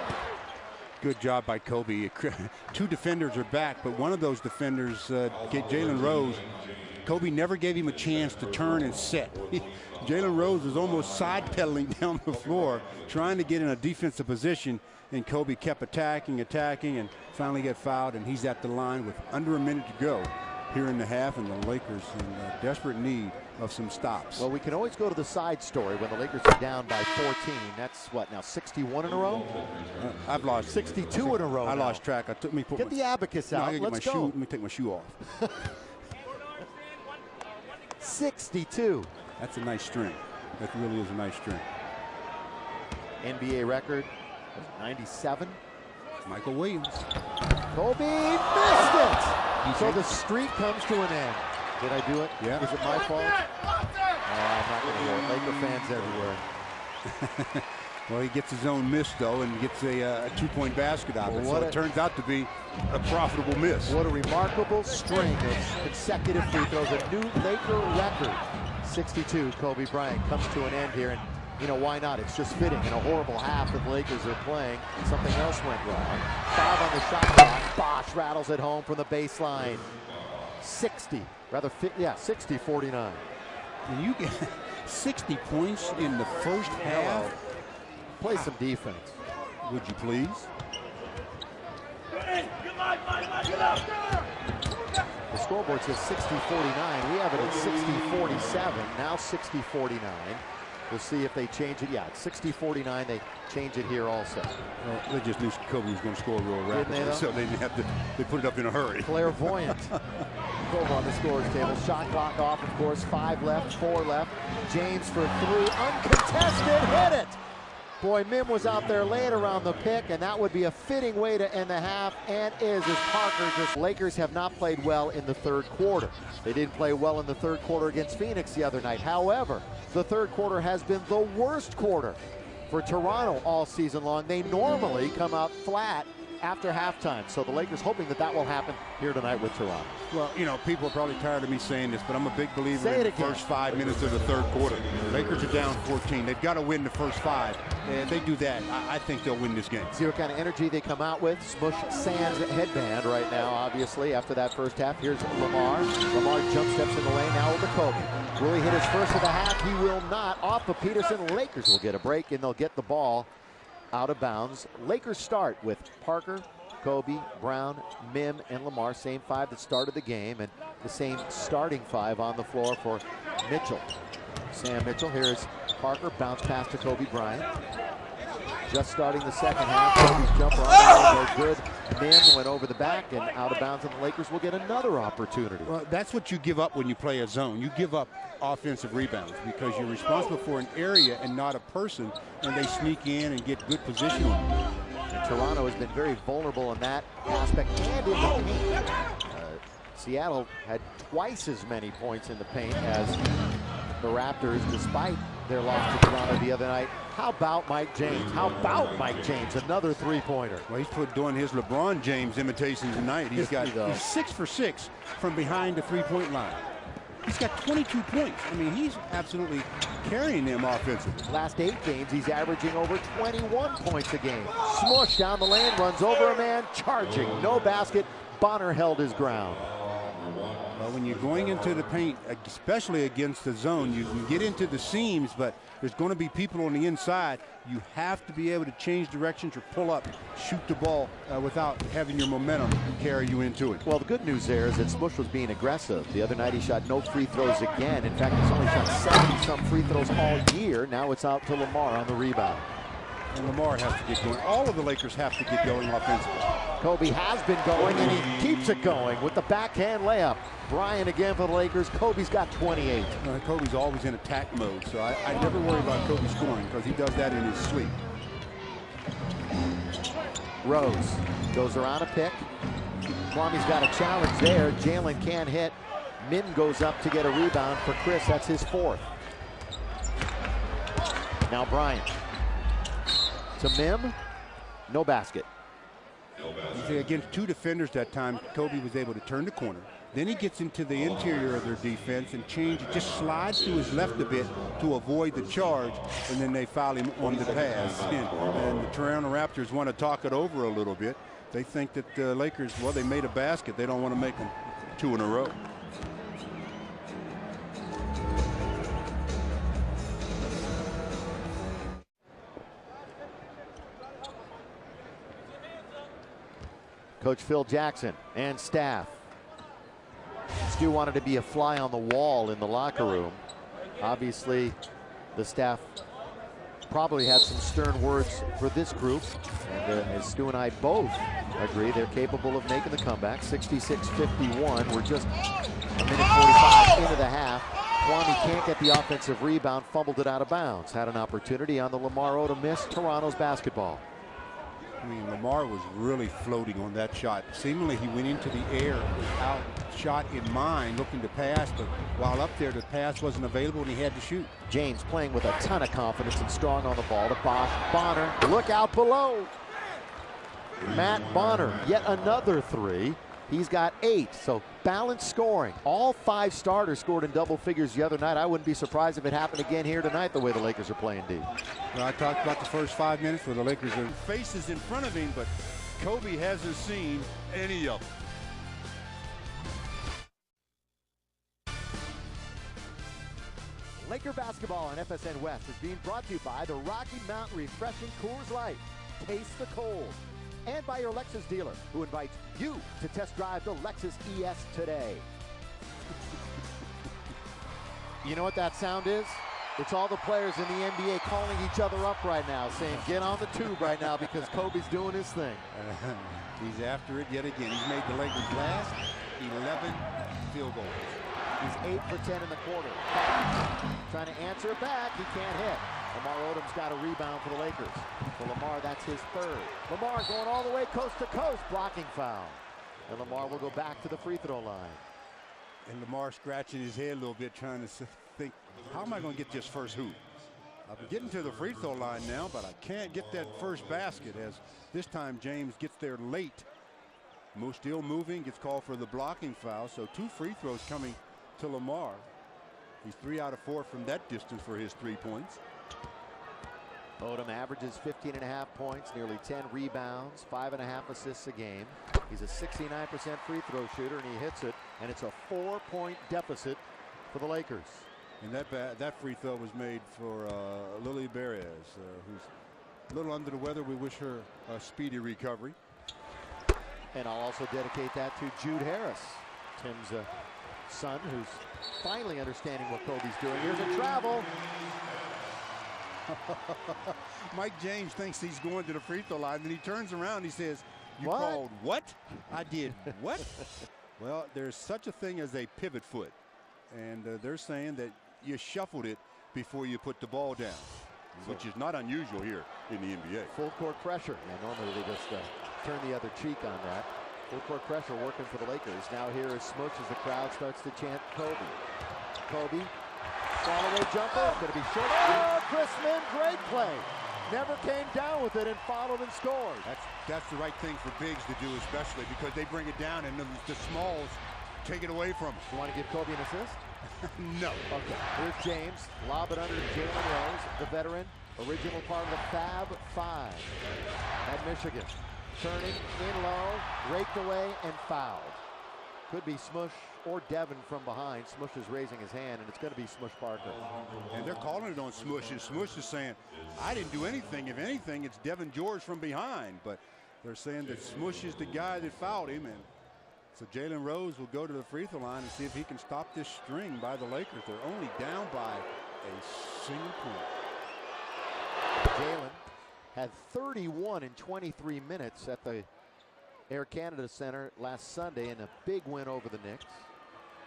Good job by Kobe. Two defenders are back, but one of those defenders, Jalen Rose, Kobe never gave him a chance to turn and set. Jalen Rose was almost side-pedaling down the floor, trying to get in a defensive position, and Kobe kept attacking, and finally got fouled, and he's at the line with under a minute to go here in the half, and the Lakers in desperate need of some stops. Well, we can always go to the side story when the Lakers are down by 14. That's what, now 61 in a row? I've lost 62 in a row. I now. lost track. Get the abacus out. Let's go. Let me take my shoe off. 62. That's a nice string. That really is a nice string. NBA record was 97. Michael Williams. Kobe missed it. So the streak comes to an end. Did I do it? Yeah. Is it my fault? I'm not going to hear it. Laker fans everywhere. Well, he gets his own miss, though, and gets a two-point basket out of it. So it turns out to be a profitable miss. What a remarkable string of consecutive free throws. A new Laker record. 62, Kobe Bryant comes to an end here. And, you know, why not? It's just fitting. In a horrible half that the Lakers are playing, something else went wrong. 5 on the shot clock. Bosh rattles it home from the baseline. 60-49. And you get 60 points in the first half. Play some defense. Would you please? The scoreboard says 60-49. We have it at 60-47. Now 60-49. We'll see if they change it. Yeah, it's 60-49. They change it here also. Well, they just knew Kobe was going to score real rapidly, they, so they didn't have to. They put it up in a hurry. Clairvoyant. Over on the scores table. Shot clock off, of course. 5 left, 4 left. James for 3. Uncontested. Hit it. Boy, Mim was out there laying around the pick, and that would be a fitting way to end the half, and is as Parker just. Lakers have not played well in the third quarter. They didn't play well in the third quarter against Phoenix the other night. However, the third quarter has been the worst quarter for Toronto all season long. They normally come out flat after halftime. So the Lakers hoping that will happen here tonight with Toronto. Well, you know, people are probably tired of me saying this, but I'm a big believer Say in it the again. first 5 minutes of the third quarter. Lakers are down 14. They've got to win the first 5. If they do that, I think they'll win this game. See what kind of energy they come out with. Smush Sands headband right now, obviously, after that first half. Here's Lamar. Lamar jump steps in the lane now over Kobe. Will he hit his first of the half? He will not. Off of Peterson. Lakers will get a break, and they'll get the ball out of bounds. Lakers start with Parker, Kobe, Brown, Mim, and Lamar. Same 5 that started the game, and the same starting 5 on the floor for Mitchell. Sam Mitchell. Here's Parker. Bounce pass to Kobe Bryant. Just starting the second half. Kobe's jumper on no good. Mim went over the back and out of bounds, and the Lakers will get another opportunity. Well, that's what you give up when you play a zone. You give up offensive rebounds because you're responsible for an area and not a person, and they sneak in and get good position on you. And Toronto has been very vulnerable in that aspect and in the paint. Seattle had twice as many points in the paint as the Raptors, despite their loss to Toronto the other night. How about Mike James? How about Mike James? Another three-pointer. Well, he's doing his LeBron James imitation tonight. He's 6 for 6 from behind the three-point line. He's got 22 points. I mean, he's absolutely carrying them offensively. Last 8 games, he's averaging over 21 points a game. Smush down the lane, runs over a man, charging. No basket. Bonner held his ground. Well, when you're going into the paint, especially against the zone, you can get into the seams, but there's going to be people on the inside. You have to be able to change directions or pull up, shoot the ball without having your momentum carry you into it. Well, the good news there is that Smush was being aggressive. The other night he shot no free throws again. In fact, he's only shot 70-some free throws all year. Now it's out to Lamar on the rebound. And Lamar has to get going. All of the Lakers have to get going offensively. Kobe has been going, and he keeps it going with the backhand layup. Bryant again for the Lakers. Kobe's got 28. Kobe's always in attack mode, so I never worry about Kobe scoring because he does that in his sleep. Rose goes around a pick. Kwame's got a challenge there. Jalen can't hit. Min goes up to get a rebound for Chris. That's his fourth. Now Bryant to Mim. No basket. You see, against two defenders that time, Kobe was able to turn the corner. Then he gets into the interior of their defense and just slides to his left a bit to avoid the charge, and then they foul him on the pass. And the Toronto Raptors want to talk it over a little bit. They think that the Lakers, well, they made a basket. They don't want to make them two in a row. Coach Phil Jackson and staff. Stu wanted to be a fly on the wall in the locker room. Obviously, the staff probably had some stern words for this group. And as Stu and I both agree, they're capable of making the comeback. 66-51. We're just a minute 45 into the half. Kwame can't get the offensive rebound, fumbled it out of bounds. Had an opportunity on the Lamar Odom miss. Toronto's basketball. I mean, Lamar was really floating on that shot. Seemingly he went into the air without shot in mind, looking to pass, but while up there, the pass wasn't available and he had to shoot. James playing with a ton of confidence and strong on the ball to Bosch. Bonner, look out below. Matt Bonner, yet another three. He's got 8, so balanced scoring. All 5 starters scored in double figures the other night. I wouldn't be surprised if it happened again here tonight, the way the Lakers are playing deep. Well, I talked about the first 5 minutes where the Lakers are faces in front of him, but Kobe hasn't seen any of them. Laker basketball on FSN West is being brought to you by the Rocky Mountain Refreshing Coors Light. Taste the cold. And by your Lexus dealer, who invites you to test drive the Lexus ES today. You know what that sound is? It's all the players in the NBA calling each other up right now, saying, get on the tube right now because Kobe's doing his thing. He's after it yet again. He's made the Lakers last 11 field goals. He's 8 for 10 in the quarter. Trying to answer it back, he can't hit. Lamar Odom's got a rebound for the Lakers. For Lamar, that's his third. Lamar going all the way coast to coast, blocking foul. And Lamar will go back to the free throw line. And Lamar scratching his head a little bit, trying to think, how am I going to get this first hoop? I'm getting to the free throw line now, but I can't get that first basket, as this time James gets there late. Moose still moving, gets called for the blocking foul, so 2 free throws coming to Lamar. He's 3 out of 4 from that distance for his 3 points. Odom averages 15.5 points, nearly 10 rebounds, 5.5 assists a game. He's a 69% free throw shooter, and he hits it, and it's a 4-point deficit for the Lakers. And that free throw was made for Lily Perez, who's a little under the weather. We wish her a speedy recovery. And I'll also dedicate that to Jude Harris, Tim's son, who's finally understanding what Kobe's doing. Here's a travel. Mike James thinks he's going to the free throw line, then he turns around and he says, you What? called what? I did what? Well, there's such a thing as a pivot foot, and they're saying that you shuffled it before you put the ball down, which is not unusual here in the NBA. Full court pressure. Yeah, normally they just turn the other cheek on that. Full court pressure working for the Lakers. Now here is Smooch as the crowd starts to chant Kobe. Kobe, fall away jumper, going to be short. Oh, Chris Min, great play. Never came down with it and followed and scored. That's the right thing for bigs to do, especially because they bring it down and the smalls take it away from them. You want to give Kobe an assist? No. Okay, here's James. Lob it under Jalen Rose, the veteran, original part of the Fab Five at Michigan. Turning in low, raked away, and fouled. Could be Smush or Devin from behind. Smush is raising his hand, and it's going to be Smush Parker. And they're calling it on Smush, and Smush is saying, I didn't do anything. If anything, it's Devin George from behind. But they're saying that Smush is the guy that fouled him. And so Jalen Rose will go to the free throw line and see if he can stop this string by the Lakers. They're only down by a single point. Jalen had 31 in 23 minutes at the Air Canada Center last Sunday in a big win over the Knicks.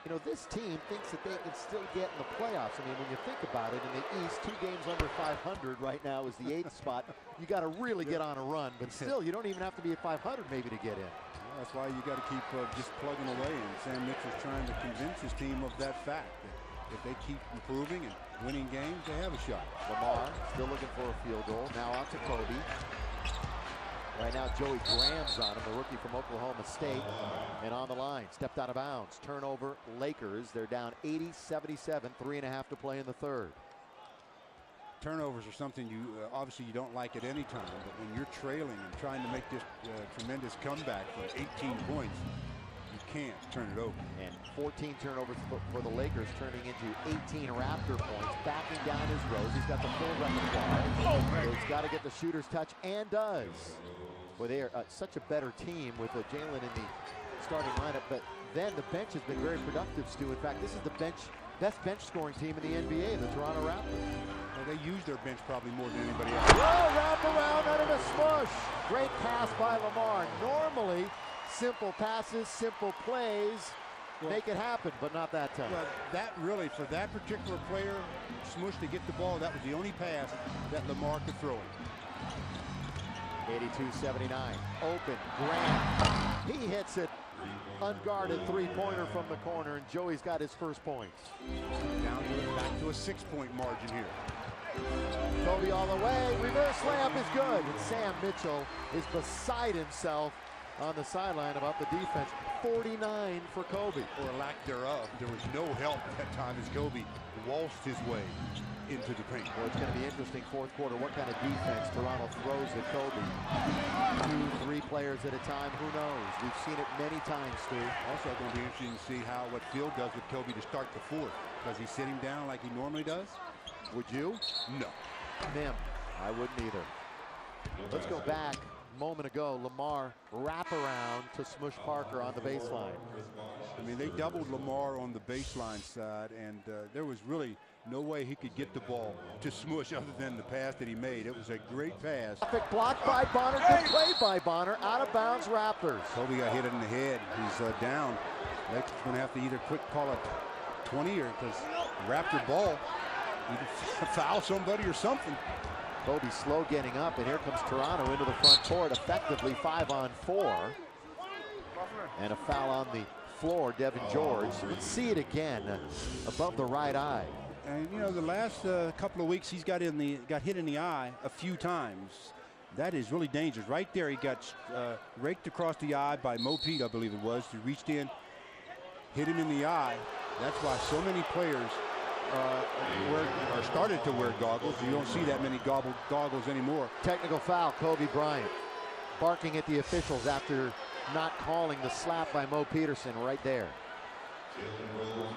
You know, this team thinks that they can still get in the playoffs. I mean, when you think about it, in the East, 2 games under 500 right now is the 8th spot. You got to really get on a run, but still, you don't even have to be at 500 maybe to get in. Well, that's why you got to keep just plugging away, and Sam Mitchell's trying to convince his team of that fact. That if they keep improving and winning games, they have a shot. Lamar still looking for a field goal. Now out to Kobe. Right now, Joey Graham's on him, the rookie from Oklahoma State. And on the line, stepped out of bounds. Turnover, Lakers. They're down 80-77, 3.5 to play in the third. Turnovers are something you obviously you don't like at any time, but when you're trailing and trying to make this tremendous comeback from 18 points, you can't turn it over. And 14 turnovers for the Lakers, turning into 18 Raptor points. Backing down his rows. He's got the full repertoire. So he's got to get the shooter's touch, and does. Well, they are such a better team with Jalen in the starting lineup, but then the bench has been very productive, Stu. In fact, this is the best bench scoring team in the NBA, the Toronto Raptors. Well, they use their bench probably more than anybody else. Oh, wrap around under the smush. Great pass by Lamar. Normally, simple passes, simple plays make it happen, but not that time. Well, that really, for that particular player, Smush, to get the ball, that was the only pass that Lamar could throw it. 82-79. Open. Grant. He hits it. Unguarded three-pointer from the corner, and Joey's got his first points. Down to back to a 6-point margin here. Kobe all the way. Reverse layup is good. And Sam Mitchell is beside himself on the sideline about the defense. 49 for Kobe. Or lack thereof. There was no help that time as Kobe waltzed his way into the paint. Well, it's going to be interesting fourth quarter. What kind of defense Toronto throws at Kobe? 2, 3 players at a time. Who knows? We've seen it many times, Stu. Also going to be interesting to see what Phil does with Kobe to start the fourth. Does he sit him down like he normally does? Would you? No. Mim, I wouldn't either. Let's go back a moment ago. Lamar wraparound to Smush Parker on the baseline. I mean, they doubled Lamar on the baseline side, and there was really no way he could get the ball to Smush other than the pass that he made. It was a great pass. Perfect block by Bonner. Good play by Bonner. Out of bounds, Raptors. Kobe got hit in the head. He's down. Lakers going to have to either quick call it 20 or because Raptor ball, either foul somebody or something. Kobe slow getting up, and here comes Toronto into the front court. Effectively 5-on-4. And a foul on the floor, Devin George. You can see it again above the right eye. And you know, the last couple of weeks he's got hit in the eye a few times. That is really dangerous. Right there, he got raked across the eye by Mo Pete, I believe it was. He reached in, hit him in the eye. That's why so many players are started to wear goggles. You don't see that many goggles anymore. Technical foul, Kobe Bryant. Barking at the officials after not calling the slap by Mo Peterson right there.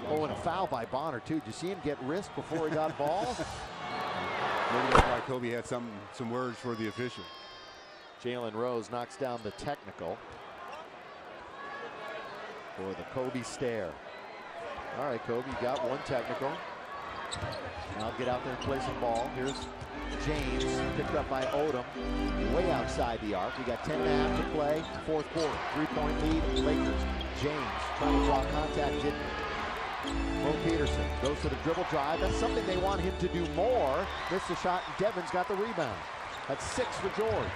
Oh, and a foul by Bonner, too. Did you see him get wrist before he got ball? Maybe that's why Kobe had some words for the official. Jalen Rose knocks down the technical for the Kobe stare. All right, Kobe, you got one technical. Now get out there and play some ball. Here's James, picked up by Odom, way outside the arc. We got 10.5 to play, fourth quarter. 3-point lead, Lakers. James trying to draw contact, didn't. Mo Peterson goes to the dribble drive. That's something they want him to do more. Missed the shot, and Devin's got the rebound. That's 6 for George.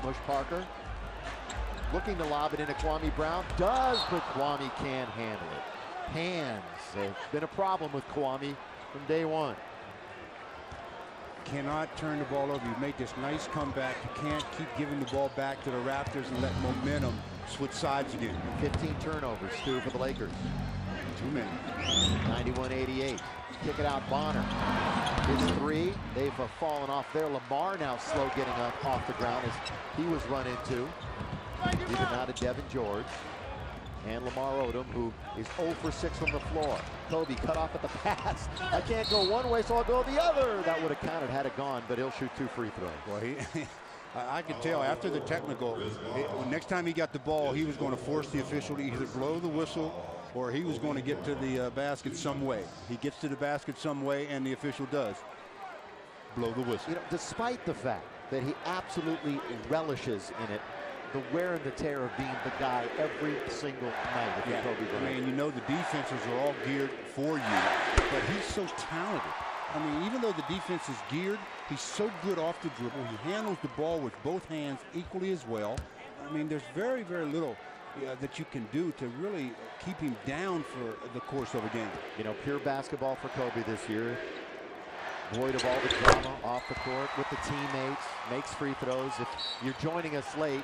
Smush Parker looking to lob it into Kwame Brown. Does, but Kwame can't handle it. Hands have been a problem with Kwame from day one. Cannot turn the ball over. You make this nice comeback. You can't keep giving the ball back to the Raptors and let momentum switch sides again. 15 turnovers, Stu, for the Lakers. Too many. 91-88. Kick it out, Bonner. His 3. They've fallen off there. Lamar now slow getting up off the ground as he was run into. Even now to Devin George. And Lamar Odom, who is 0 for 6 from the floor. Kobe cut off at the pass. I can't go one way, so I'll go the other. That would have counted had it gone, but he'll shoot 2 free throws. Well, I could tell after the technical, next time he got the ball, he was going to force the official to either blow the whistle or he was going to get to the basket some way. He gets to the basket some way, and the official does. blow the whistle. You know, despite the fact that he absolutely relishes in it, the wear and the tear of being the guy every single night. If you're Kobe I Bryant. mean, you know the defenses are all geared for you, but he's so talented. I mean, even though the defense is geared, he's so good off the dribble. He handles the ball with both hands equally as well. I mean, there's very, very little that you can do to really keep him down for the course of a game. You know, pure basketball for Kobe this year. Void of all the drama off the court with the teammates, makes free throws. If you're joining us late,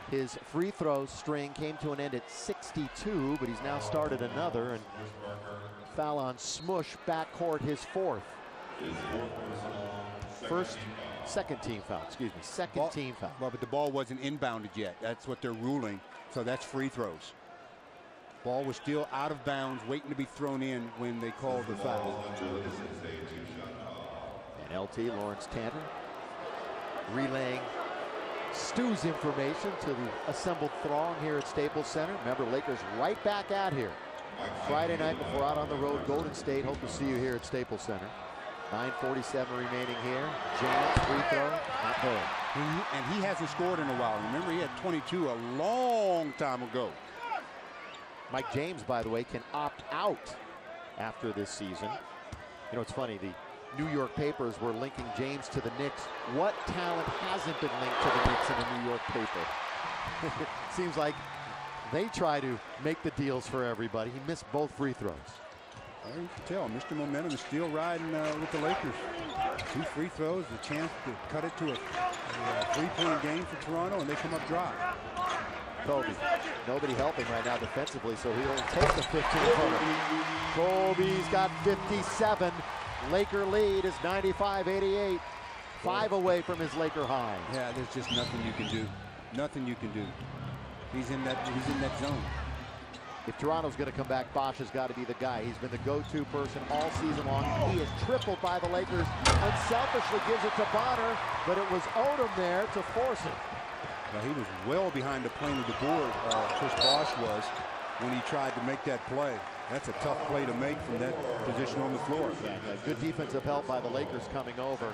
his free throw string came to an end at 62, but he's now started another, and foul on Smush, backcourt, his fourth. Second team foul, second team foul. Well, but the ball wasn't inbounded yet. That's what they're ruling, so that's free throws. Ball was still out of bounds, waiting to be thrown in when they called the foul. And LT, Lawrence Tanner, relaying Stu's information to the assembled throng here at Staples Center. Remember, Lakers right back out here. Friday night before out on the road, Golden State. Hope to see you here at Staples Center. 9:47 remaining here. James, free throw, not there. And he hasn't scored in a while. Remember, he had 22 a long time ago. Mike James, by the way, can opt out after this season. You know, it's funny, the New York papers were linking James to the Knicks. What talent hasn't been linked to the Knicks in a New York paper? Seems like they try to make the deals for everybody. He missed both free throws. Well, you can tell Mr. Momentum is still riding with the Lakers. 2 free throws, the chance to cut it to a 3-point game for Toronto, and they come up dry. Kobe, nobody helping right now defensively, so he'll take the 15 footer. Kobe's got 57. Laker lead is 95-88. 5 away from his Laker high. Yeah, there's just nothing you can do. Nothing you can do. He's in that zone. If Toronto's going to come back, Bosh has got to be the guy. He's been the go-to person all season long. He is tripled by the Lakers. Unselfishly gives it to Bonner, but it was Odom there to force it. Well, he was well behind the plane of the board, Chris Bosh was, when he tried to make that play. That's a tough play to make from that position on the floor. Yeah, good defensive help by the Lakers coming over.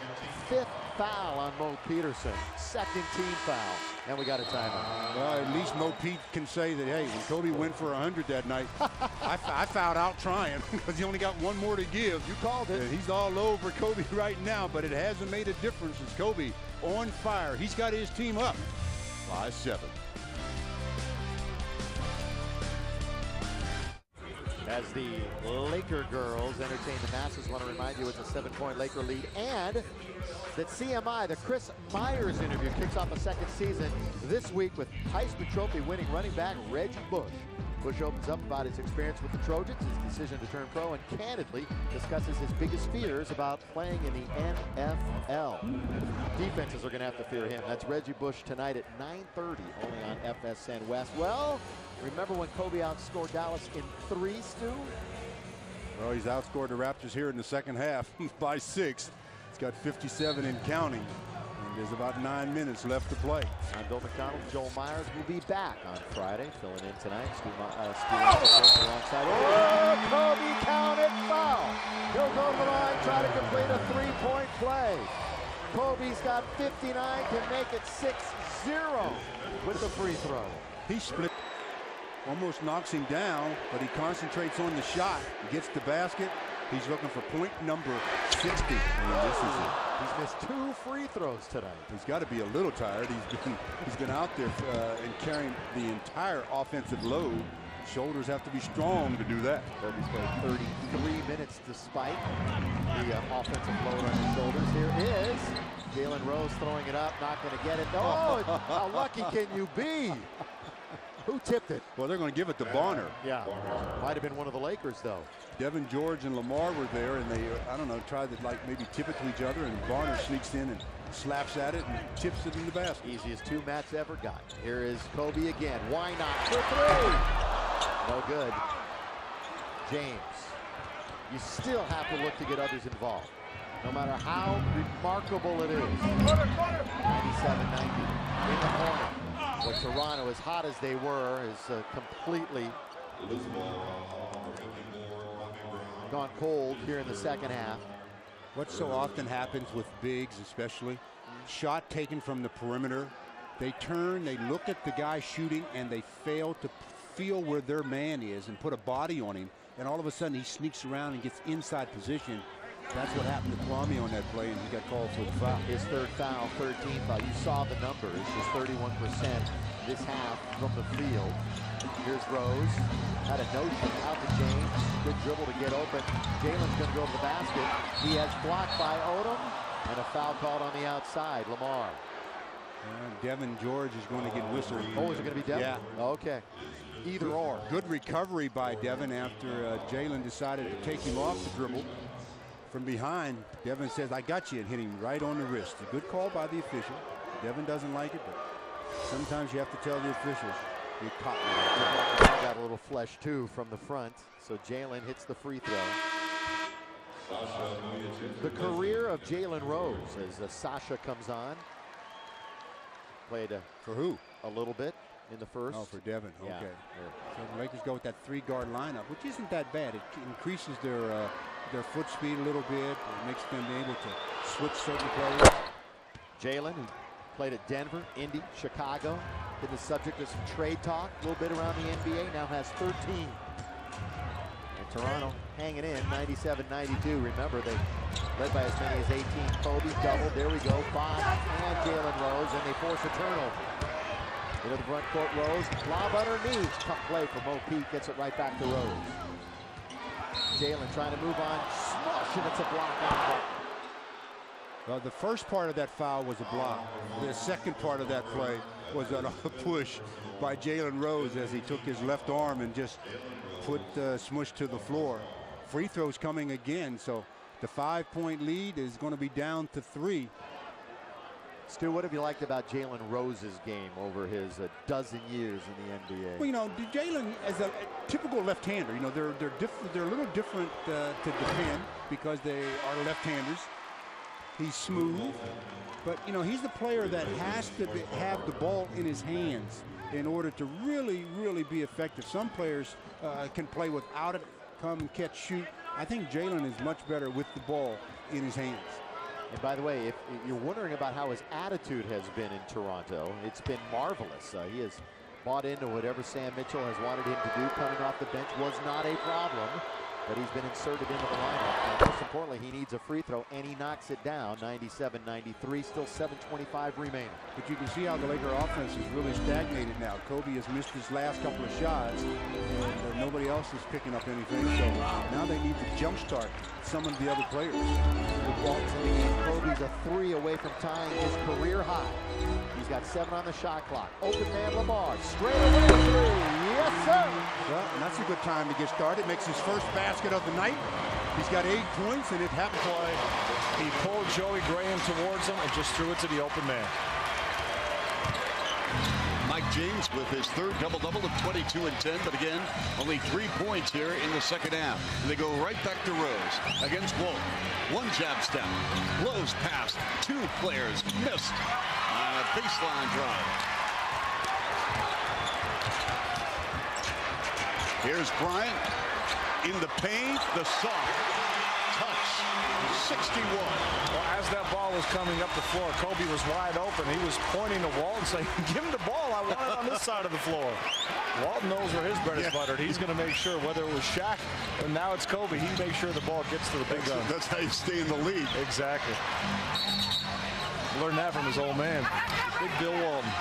5th foul on Mo Peterson. 2nd team foul. And we got a timeout. Well, at least Mo Pete can say that, hey, when Kobe went for 100 that night, I fouled out trying because he only got one more to give. You called it. And he's all over Kobe right now, but it hasn't made a difference. It's Kobe on fire. He's got his team up 5-7. As the Laker girls entertain the masses, want to remind you it's a 7-point Laker lead, and that CMI, the Chris Myers interview, kicks off a 2nd season this week with Heisman Trophy winning running back Reggie Bush. Bush opens up about his experience with the Trojans, his decision to turn pro, and candidly discusses his biggest fears about playing in the NFL. Defenses are going to have to fear him. That's Reggie Bush tonight at 9:30, only on FSN West. Well, remember when Kobe outscored Dallas in 3, Stu? Well, he's outscored the Raptors here in the second half by 6. He's got 57 and counting. And there's about 9 minutes left to play. I'm Bill McDonald. Joel Myers will be back on Friday, filling in tonight. Stu alongside. Oh, Kobe counted foul. He'll go to the line, try to complete a 3-point play. Kobe's got 59 to make it 6-0 with the free throw. He split. Almost knocks him down, but he concentrates on the shot. He gets the basket. He's looking for point number 60. And this is it. He's missed 2 free throws tonight. He's got to be a little tired. He's been out there and carrying the entire offensive load. Shoulders have to be strong to do that. Kobe's played 33 minutes despite the offensive load on his shoulders. Here is Jalen Rose throwing it up, not going to get it. Oh, how lucky can you be? Who tipped it? Well, they're going to give it to Bonner. Yeah, might have been one of the Lakers, though. Devin George and Lamar were there, and they, I don't know, tried to maybe tip it to each other, and Bonner sneaks in and slaps at it and tips it in the basket. Easiest 2 Matt's ever got. Here is Kobe again. Why not for 3? No good. James, you still have to look to get others involved, no matter how remarkable it is. 97-90 in the corner. But Toronto, as hot as they were, is completely gone cold here in the second half. What so often happens with bigs, especially, shot taken from the perimeter, they turn, they look at the guy shooting, and they fail to feel where their man is and put a body on him, and all of a sudden he sneaks around and gets inside position. That's what happened to Kwame on that play, and he got called for the foul. His third foul, 13th foul. You saw the numbers, just 31% this half from the field. Here's Rose, had a notion out to James. Good dribble to get open. Jalen's going to go to the basket. He has blocked by Odom, and a foul called on the outside. Lamar. And Devin George is going to get whistled. Oh, is it going to be Devin? Yeah. Okay. Either or. Good recovery by Devin after Jalen decided to take him off the dribble. From behind, Devin says, I got you, and hit him right on the wrist. A good call by the official. Devin doesn't like it, but sometimes you have to tell the officials, you caught me. Got a little flesh, too, from the front. So Jalen hits the free throw. The career of Jalen Rose as Sasha comes on. Played for who? A little bit in the first. Oh, for Devin. Yeah. Okay. So the Lakers go with that 3-guard lineup, which isn't that bad. It increases their foot speed a little bit. It makes them able to switch certain plays. Jalen, who played at Denver, Indy, Chicago, been the subject of some trade talk, a little bit around the NBA, now has 13. And Toronto hanging in, 97-92. Remember, they led by as many as 18. Kobe doubled, there we go, Bosh and Jalen Rose, and they force a turnover. Into the front court, Rose, lob underneath. Tough play for Mo Pete, gets it right back to Rose. Jalen trying to move on, smush, and it's a block on the play. Well, the first part of that foul was a block. The second part of that play was a push by Jalen Rose as he took his left arm and just put Smush to the floor. Free throws coming again, so the 5-point lead is going to be down to 3. Stu, what have you liked about Jalen Rose's game over his dozen years in the NBA? Well, you know, Jalen as a typical left-hander, you know, they're different. They're a little different to defend because they are left-handers. He's smooth, but you know, he's the player that has to have the ball in his hands in order to really be effective. Some players can play without it, come catch, shoot. I think Jalen is much better with the ball in his hands. And by the way, if you're wondering about how his attitude has been in Toronto, it's been marvelous. He has bought into whatever Sam Mitchell has wanted him to do. Coming off the bench was not a problem, but he's been inserted into the lineup. And most importantly, he needs a free throw, and he knocks it down, 97-93, still 7:25 remaining. But you can see how the Laker offense is really stagnated now. Kobe has missed his last couple of shots, and nobody else is picking up anything. So now they need to jumpstart some of the other players. Kobe's a 3 away from tying his career high. He's got 7 on the shot clock. Open man Lamar, straight away 3. Yes, sir. Well, and that's a good time to get started. Makes his first basket of the night. He's got 8 points, and it happened. Play. He pulled Joey Graham towards him and just threw it to the open man. Mike James with his third double-double of 22 and 10, but again, only 3 points here in the second half. And they go right back to Rose against Wolf. One jab step, blows past 2 players, missed on a baseline drive. Here's Bryant in the paint, the soft touch, 61. Well, as that ball was coming up the floor, Kobe was wide open. He was pointing to Walton saying, give him the ball. I want it on this side of the floor. Walton knows where his bread is buttered. He's going to make sure, whether it was Shaq or now it's Kobe, he makes sure the ball gets to the big gun. That's how you stay in the lead. Exactly. Learned that from his old man, Big Bill Walton.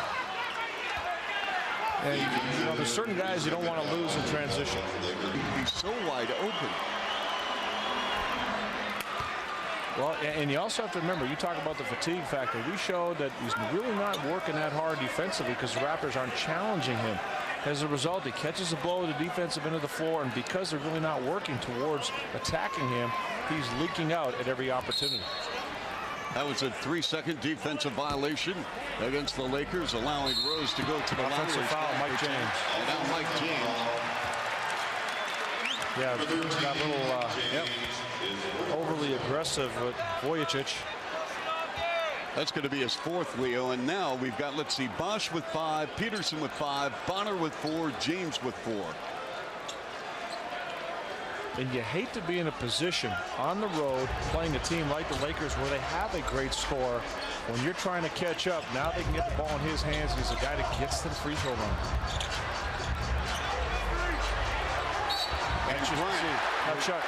And you know, there's certain guys you don't want to lose in transition. He's so wide open. Well, and you also have to remember, you talk about the fatigue factor. We showed that he's really not working that hard defensively because the Raptors aren't challenging him. As a result, he catches the blow at the defensive end of the floor, and because they're really not working towards attacking him, he's leaking out at every opportunity. That was a 3-second defensive violation against the Lakers, allowing Rose to go to the line. Offensive foul, Mike James. And now Mike James. Yeah, got a little overly aggressive with Vujicic. That's going to be his 4th, Leo. And now we've got, let's see, Bosh with 5, Peterson with 5, Bonner with 4, James with 4. And you hate to be in a position on the road playing a team like the Lakers where they have a great score. When you're trying to catch up, now they can get the ball in his hands. And he's a guy that gets to the free throw line. And now, Chuck,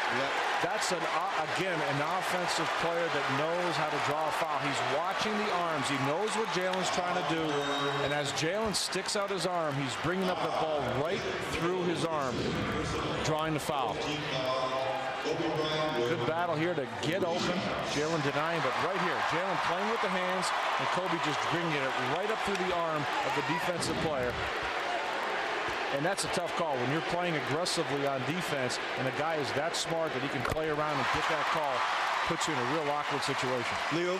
that's again an offensive player that knows how to draw a foul. He's watching the arms. He knows what Jalen's trying to do. And as Jalen sticks out his arm, he's bringing up the ball right through his arm, drawing the foul. Good battle here to get open. Jalen denying, but right here, Jalen playing with the hands, and Kobe just bringing it right up through the arm of the defensive player. And that's a tough call when you're playing aggressively on defense, and a guy is that smart that he can play around and get that call, puts you in a real awkward situation. Leo,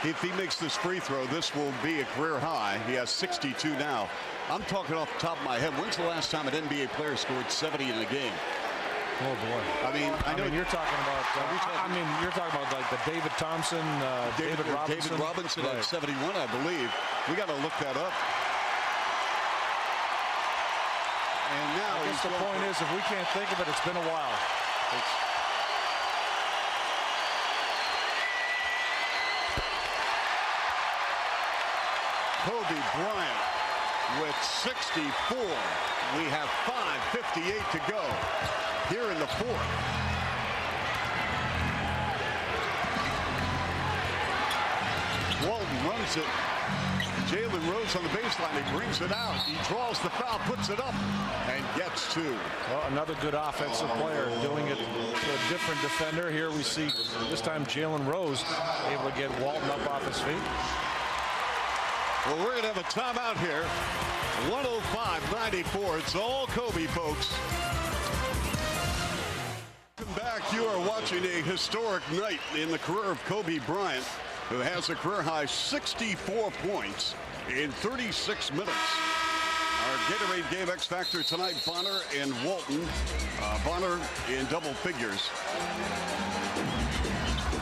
if he makes this free throw, this will be a career high. He has 62 now. I'm talking off the top of my head. When's the last time an NBA player scored 70 in a game? Oh boy! I mean you're talking about. You're talking about like the David Thompson, David Robinson. David Robinson right. at 71, I believe. We got to look that up. And now I guess the point is, if we can't think of it, it's been a while. Kobe Bryant with 64. We have 5:58 to go here in the fourth. Walton runs it. Jalen Rose on the baseline. He brings it out. He draws the foul, puts it up, and gets two. Well, another good offensive player doing it to a different defender. Here we see this time Jalen Rose able to get Walton up off his feet. Well, we're going to have a timeout here. 105-94. It's all Kobe, folks. Welcome back. You are watching a historic night in the career of Kobe Bryant, who has a career-high 64 points in 36 minutes. Our Gatorade Game X Factor tonight, Bonner and Walton. Bonner in double figures.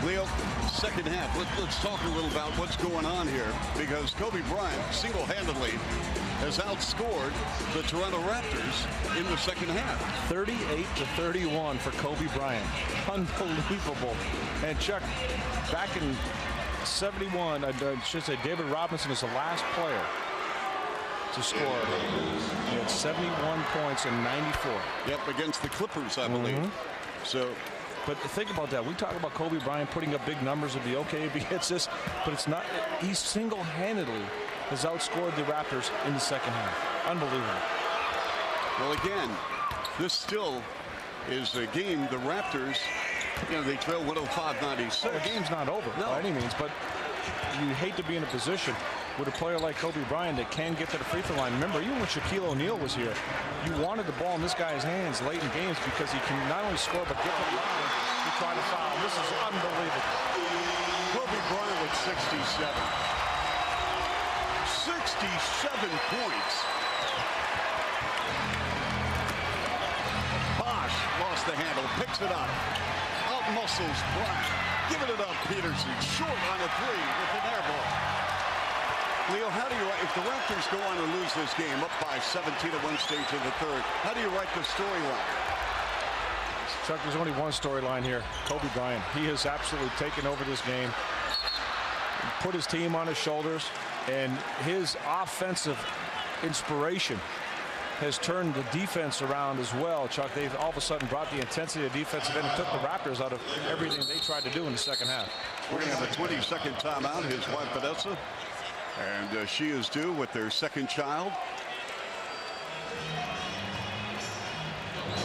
Leo, second half. Let's talk a little about what's going on here, because Kobe Bryant single-handedly has outscored the Toronto Raptors in the second half. 38-31 for Kobe Bryant. Unbelievable. And Chuck, back in 71, I should say David Robinson is the last player to score. He had 71 points in 94. Yep, against the Clippers, I believe. So, but think about that. We talk about Kobe Bryant putting up big numbers. It'd be okay if he hits this, but it's not. He single-handedly has outscored the Raptors in the second half. Unbelievable. Well, again, this still is a game. The Raptors, they trail 105-96. Well, the game's not over by any means, but you hate to be in a position with a player like Kobe Bryant that can get to the free throw line. Remember, even when Shaquille O'Neal was here, you wanted the ball in this guy's hands late in games because he can not only score but get the line to try to foul. This is unbelievable. Kobe Bryant with 67. 67 points. Bosh lost the handle, picks it up. Out muscles Bryant. Giving it up, Peterson. Short on a three with an air ball. Leo, how do you write, if the Raptors go on and lose this game up by 17 at one stage of the third, how do you write the storyline? Chuck, there's only one storyline here. Kobe Bryant. He has absolutely taken over this game, put his team on his shoulders, and his offensive inspiration has turned the defense around as well. Chuck, they've all of a sudden brought the intensity of defensive end and took the Raptors out of everything they tried to do in the second half. We're going to have a 20-second timeout. His wife, Vanessa, and she is due with their second child.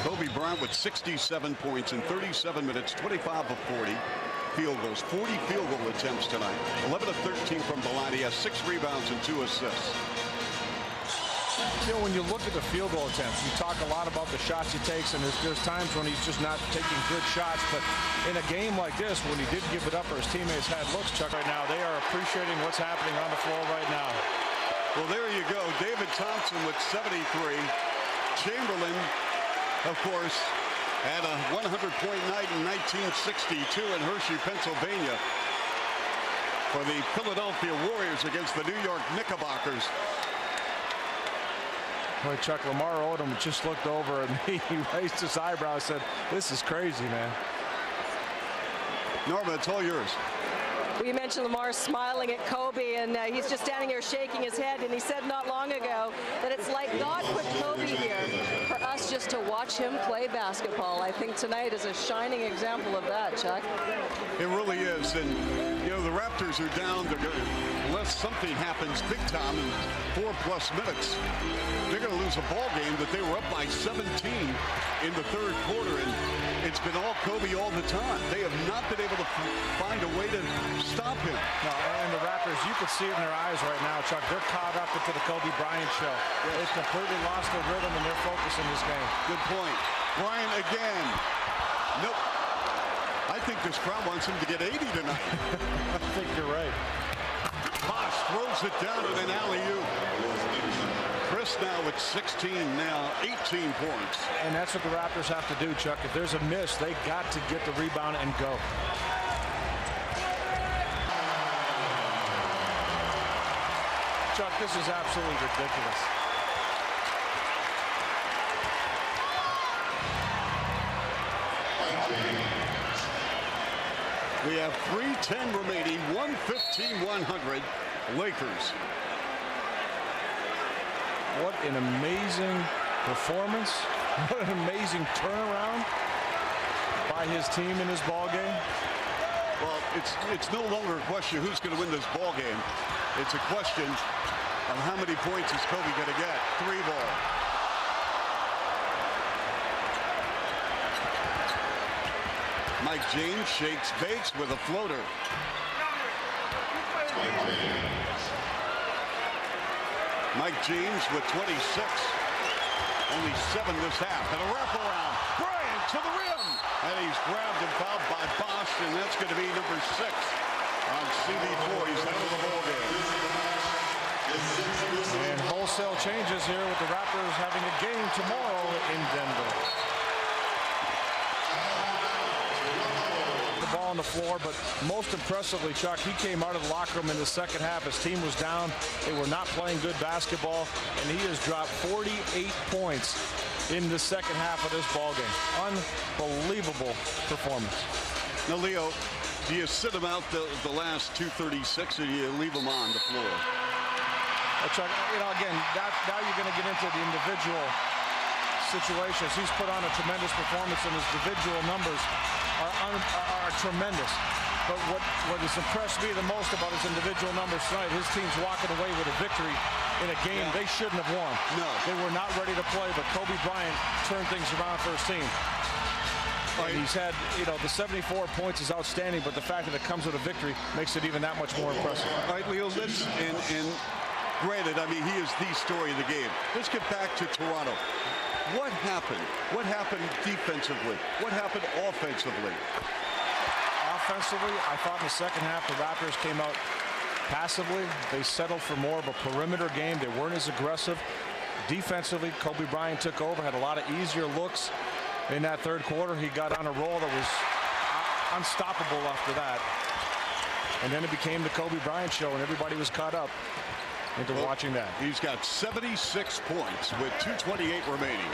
Kobe Bryant with 67 points in 37 minutes, 25 of 40 field goals, 40 field goal attempts tonight, 11 of 13 from the line. He has 6 rebounds and 2 assists. When you look at the field goal attempts, you talk a lot about the shots he takes, and there's times when he's just not taking good shots. But in a game like this, when he did give it up or his teammates had looks, Chuck, right now, they are appreciating what's happening on the floor right now. Well, there you go. David Thompson with 73. Chamberlain, of course, had a 100-point night in 1962 in Hershey, Pennsylvania, for the Philadelphia Warriors against the New York Knickerbockers. Boy, Chuck, Lamar Odom just looked over and he raised his eyebrow and said, "This is crazy, man." Norma, it's all yours. We mentioned Lamar smiling at Kobe, and he's just standing here shaking his head, and he said not long ago that it's like God put Kobe here for us just to watch him play basketball. I think tonight is a shining example of that, Chuck. It really is. And, you know, the Raptors are down. Unless something happens big time in 4+ minutes, they're going to lose a ball game that they were up by 17 in the third quarter. And it's been all Kobe all the time. They have not been able to find a way to stop him. No, and the Raptors, you can see it in their eyes right now, Chuck. They're caught up into the Kobe Bryant show. Yes. They've completely lost their rhythm and their focus in this game. Good point. Bryant again. Nope. I think this crowd wants him to get 80 tonight. I think you're right. Bosh throws it down in an alley-oop. Chris now with 16, now 18 points. And that's what the Raptors have to do, Chuck. If there's a miss, they got to get the rebound and go. Chuck, this is absolutely ridiculous. We have 3:10 remaining, 115-100, Lakers. What an amazing performance. What an amazing turnaround by his team in this ball game. Well, it's no longer a question who's going to win this ball game. It's a question of how many points is Kobe going to get. 3 ball. Mike James shakes bakes with a floater. Mike James with 26. Only 7 this half. And a wraparound. Bryant to the rim. And he's grabbed and fouled by Bosh, and that's going to be number 6 on CB4. He's out of the ball game. And wholesale changes here with the Raptors having a game tomorrow in Denver. The ball on the floor, but most impressively, Chuck, he came out of the locker room in the second half. His team was down. They were not playing good basketball, and he has dropped 48 points in the second half of this ball game. Unbelievable performance. Now, Leo, do you sit him out the last 2:36, or do you leave him on the floor? Chuck, you know, again, now you're going to get into the individual situations. He's put on a tremendous performance, and his individual numbers are tremendous. But what has impressed me the most about his individual numbers tonight, his team's walking away with a victory in a game they shouldn't have won. No. They were not ready to play, but Kobe Bryant turned things around for his team. And he's had, you know, the 74 points is outstanding, but the fact that it comes with a victory makes it even that much more impressive. All right, Leo, let's, and granted, I mean, he is the story of the game. Let's get back to Toronto. What happened? What happened defensively? What happened offensively? Offensively, I thought in the second half the Raptors came out passively. They settled for more of a perimeter game. They weren't as aggressive. Defensively, Kobe Bryant took over, had a lot of easier looks in that third quarter. He got on a roll that was unstoppable after that. And then it became the Kobe Bryant show, and everybody was caught up into watching that. He's got 76 points with 2:28 remaining.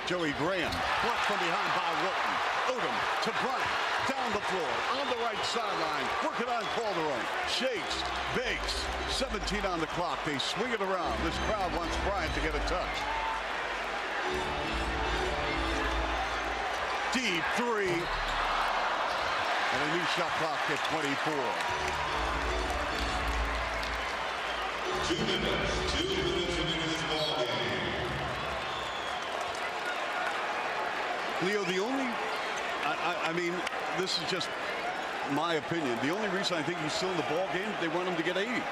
Joey Graham, blocked from behind by Walton. Odom to Bryant, down the floor, on the right sideline, working on Calderon. Shakes, bakes, 17 on the clock. They swing it around. This crowd wants Bryant to get a touch. Deep 3. And a new shot clock at 24. 2 minutes remaining in this ball game. Leo, the only, I mean, this is just my opinion. The only reason I think he's still in the ball game, they want him to get 80.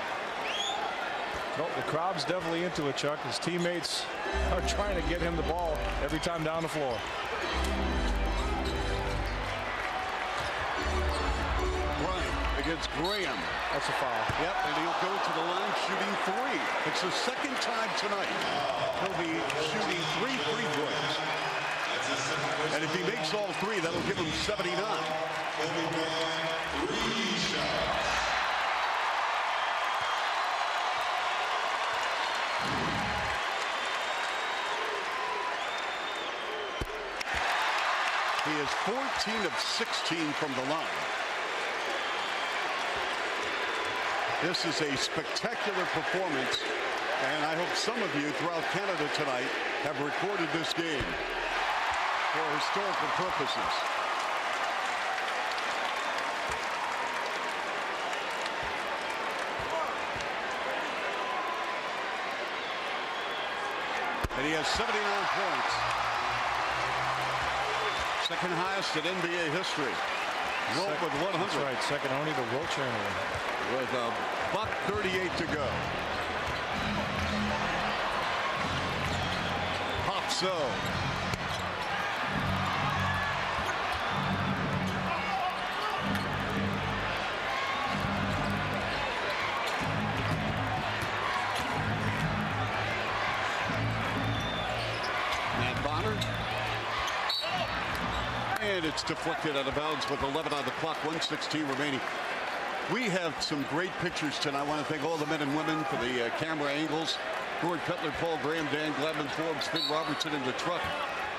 Well, the crowd's definitely into it, Chuck. His teammates are trying to get him the ball every time down the floor. Bryant against Graham. That's a foul. Yep, and he'll go to the line shooting 3. It's the second time tonight he'll be shooting 3 free throws. And if he makes all 3, that'll give him 79. He is 14 of 16 from the line. This is a spectacular performance, and I hope some of you throughout Canada tonight have recorded this game for historical purposes. And he has 79 points. Second highest in NBA history. Wilt with 100. That's right, second only to Wilt Chamberlain. With a $1:38 to go. Popso. Matt Bonner. And it's deflected out of bounds with 11 on the clock, 1:16 remaining. We have some great pictures tonight. I want to thank all the men and women for the camera angles. Gord Cutler, Paul Graham, Dan Gladman, Forbes, Finn Robertson in the truck.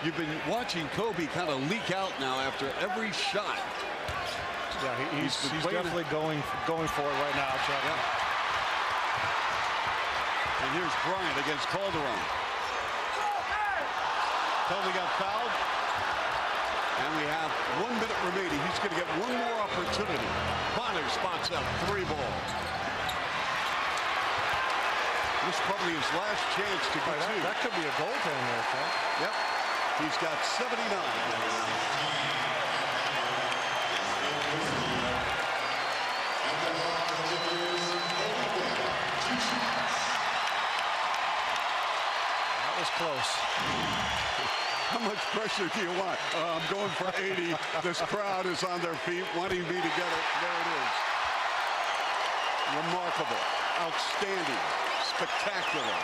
You've been watching Kobe kind of leak out now after every shot. Yeah, he's definitely going for it right now, Chuck. Yeah. And here's Bryant against Calderon. Kobe got fouled. And we have 1 minute remaining. He's going to get one more opportunity. Bonner spots up 3 ball. This is probably his last chance to get 2. That could be a goaltend there, Chuck. Yep. He's got 79. That was close. How much pressure do you want? I'm going for 80. This crowd is on their feet wanting me to get it. There it is. Remarkable. Outstanding. Spectacular.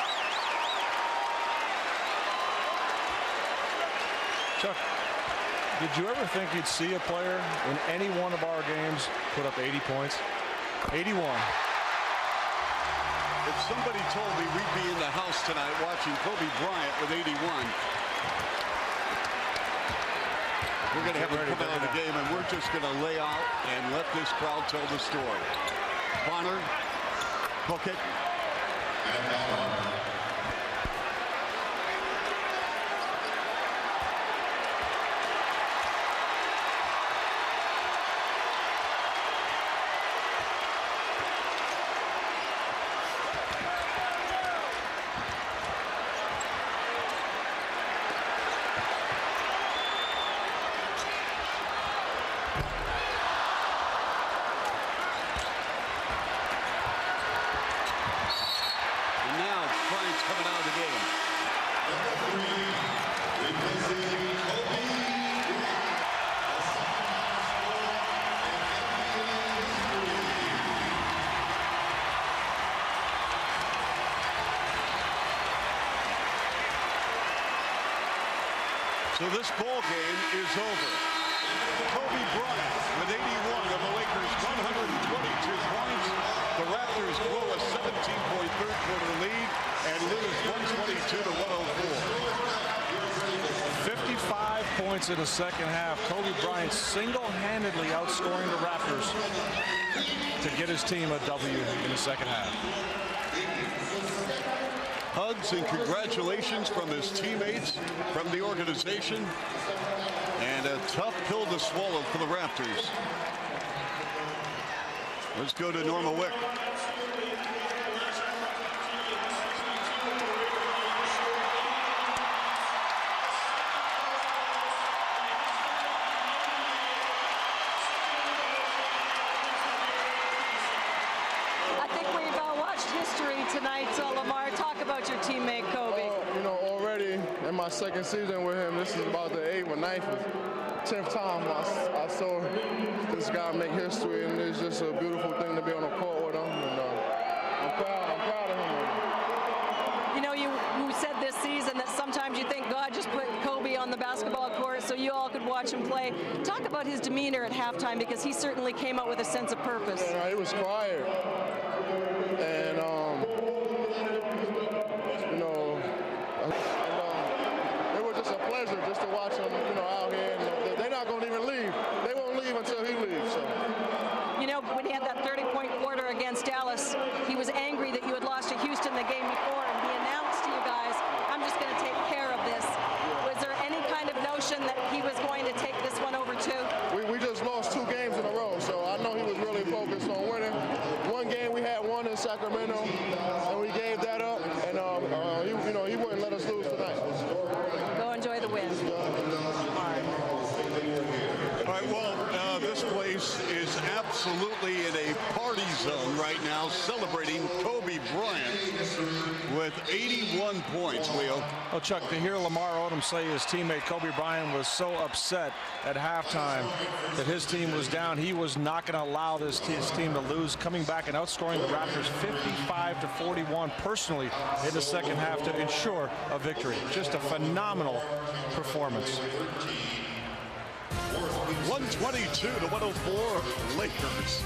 Chuck, did you ever think you'd see a player in any one of our games put up 80 points? 81. If somebody told me we'd be in the house tonight watching Kobe Bryant with 81, we're going to have him come out of the game, and we're just going to lay out and let this crowd tell the story. Bonner, book it. So this ball game is over. Kobe Bryant with 81 of the Lakers' 122 points. The Raptors blow a 17-point third-quarter lead and lose 122 to 104. 55 points in the second half. Kobe Bryant single-handedly outscoring the Raptors to get his team a W in the second half. Hugs and congratulations from his teammates, from the organization, and a tough pill to swallow for the Raptors. Let's go to Norma Wick. I think we've watched history tonight, Lamar. Talk about your teammate, Kobe. You know, already in my second season with him, this is about the 8th or 9th or 10th time I saw this guy make history, and it's just a beautiful thing to be on the court with him. And I'm proud of him. You know, you said this season that sometimes you think God just put Kobe on the basketball court so you all could watch him play. Talk about his demeanor at halftime, because he certainly came out with a sense of purpose. Yeah, he was quiet. And, it was just a pleasure just to watch him, out here. And they're not going to even leave. They won't leave until he leaves. So. You know, when he had that 30-point quarter against Dallas, he was angry that you had lost to Houston the game before, and he announced to you guys, I'm just going to take care of this. Was there any kind of notion that he was going to take this one over too? We just lost 2 games in a row, so I know he was really focused on winning. One game we had won in Sacramento, and we gave that up, and he wouldn't let us lose tonight. Go enjoy the win. All right, well, this place is absolutely in a party zone right now, celebrating Kobe Bryant with 81 points, Leo. Well, Chuck, to hear Lamar Odom say his teammate Kobe Bryant was so upset at halftime that his team was down, he was not going to allow his team to lose, coming back and outscoring the Raptors 55-41 personally in the second half to ensure a victory. Just a phenomenal performance. 122-104 Lakers.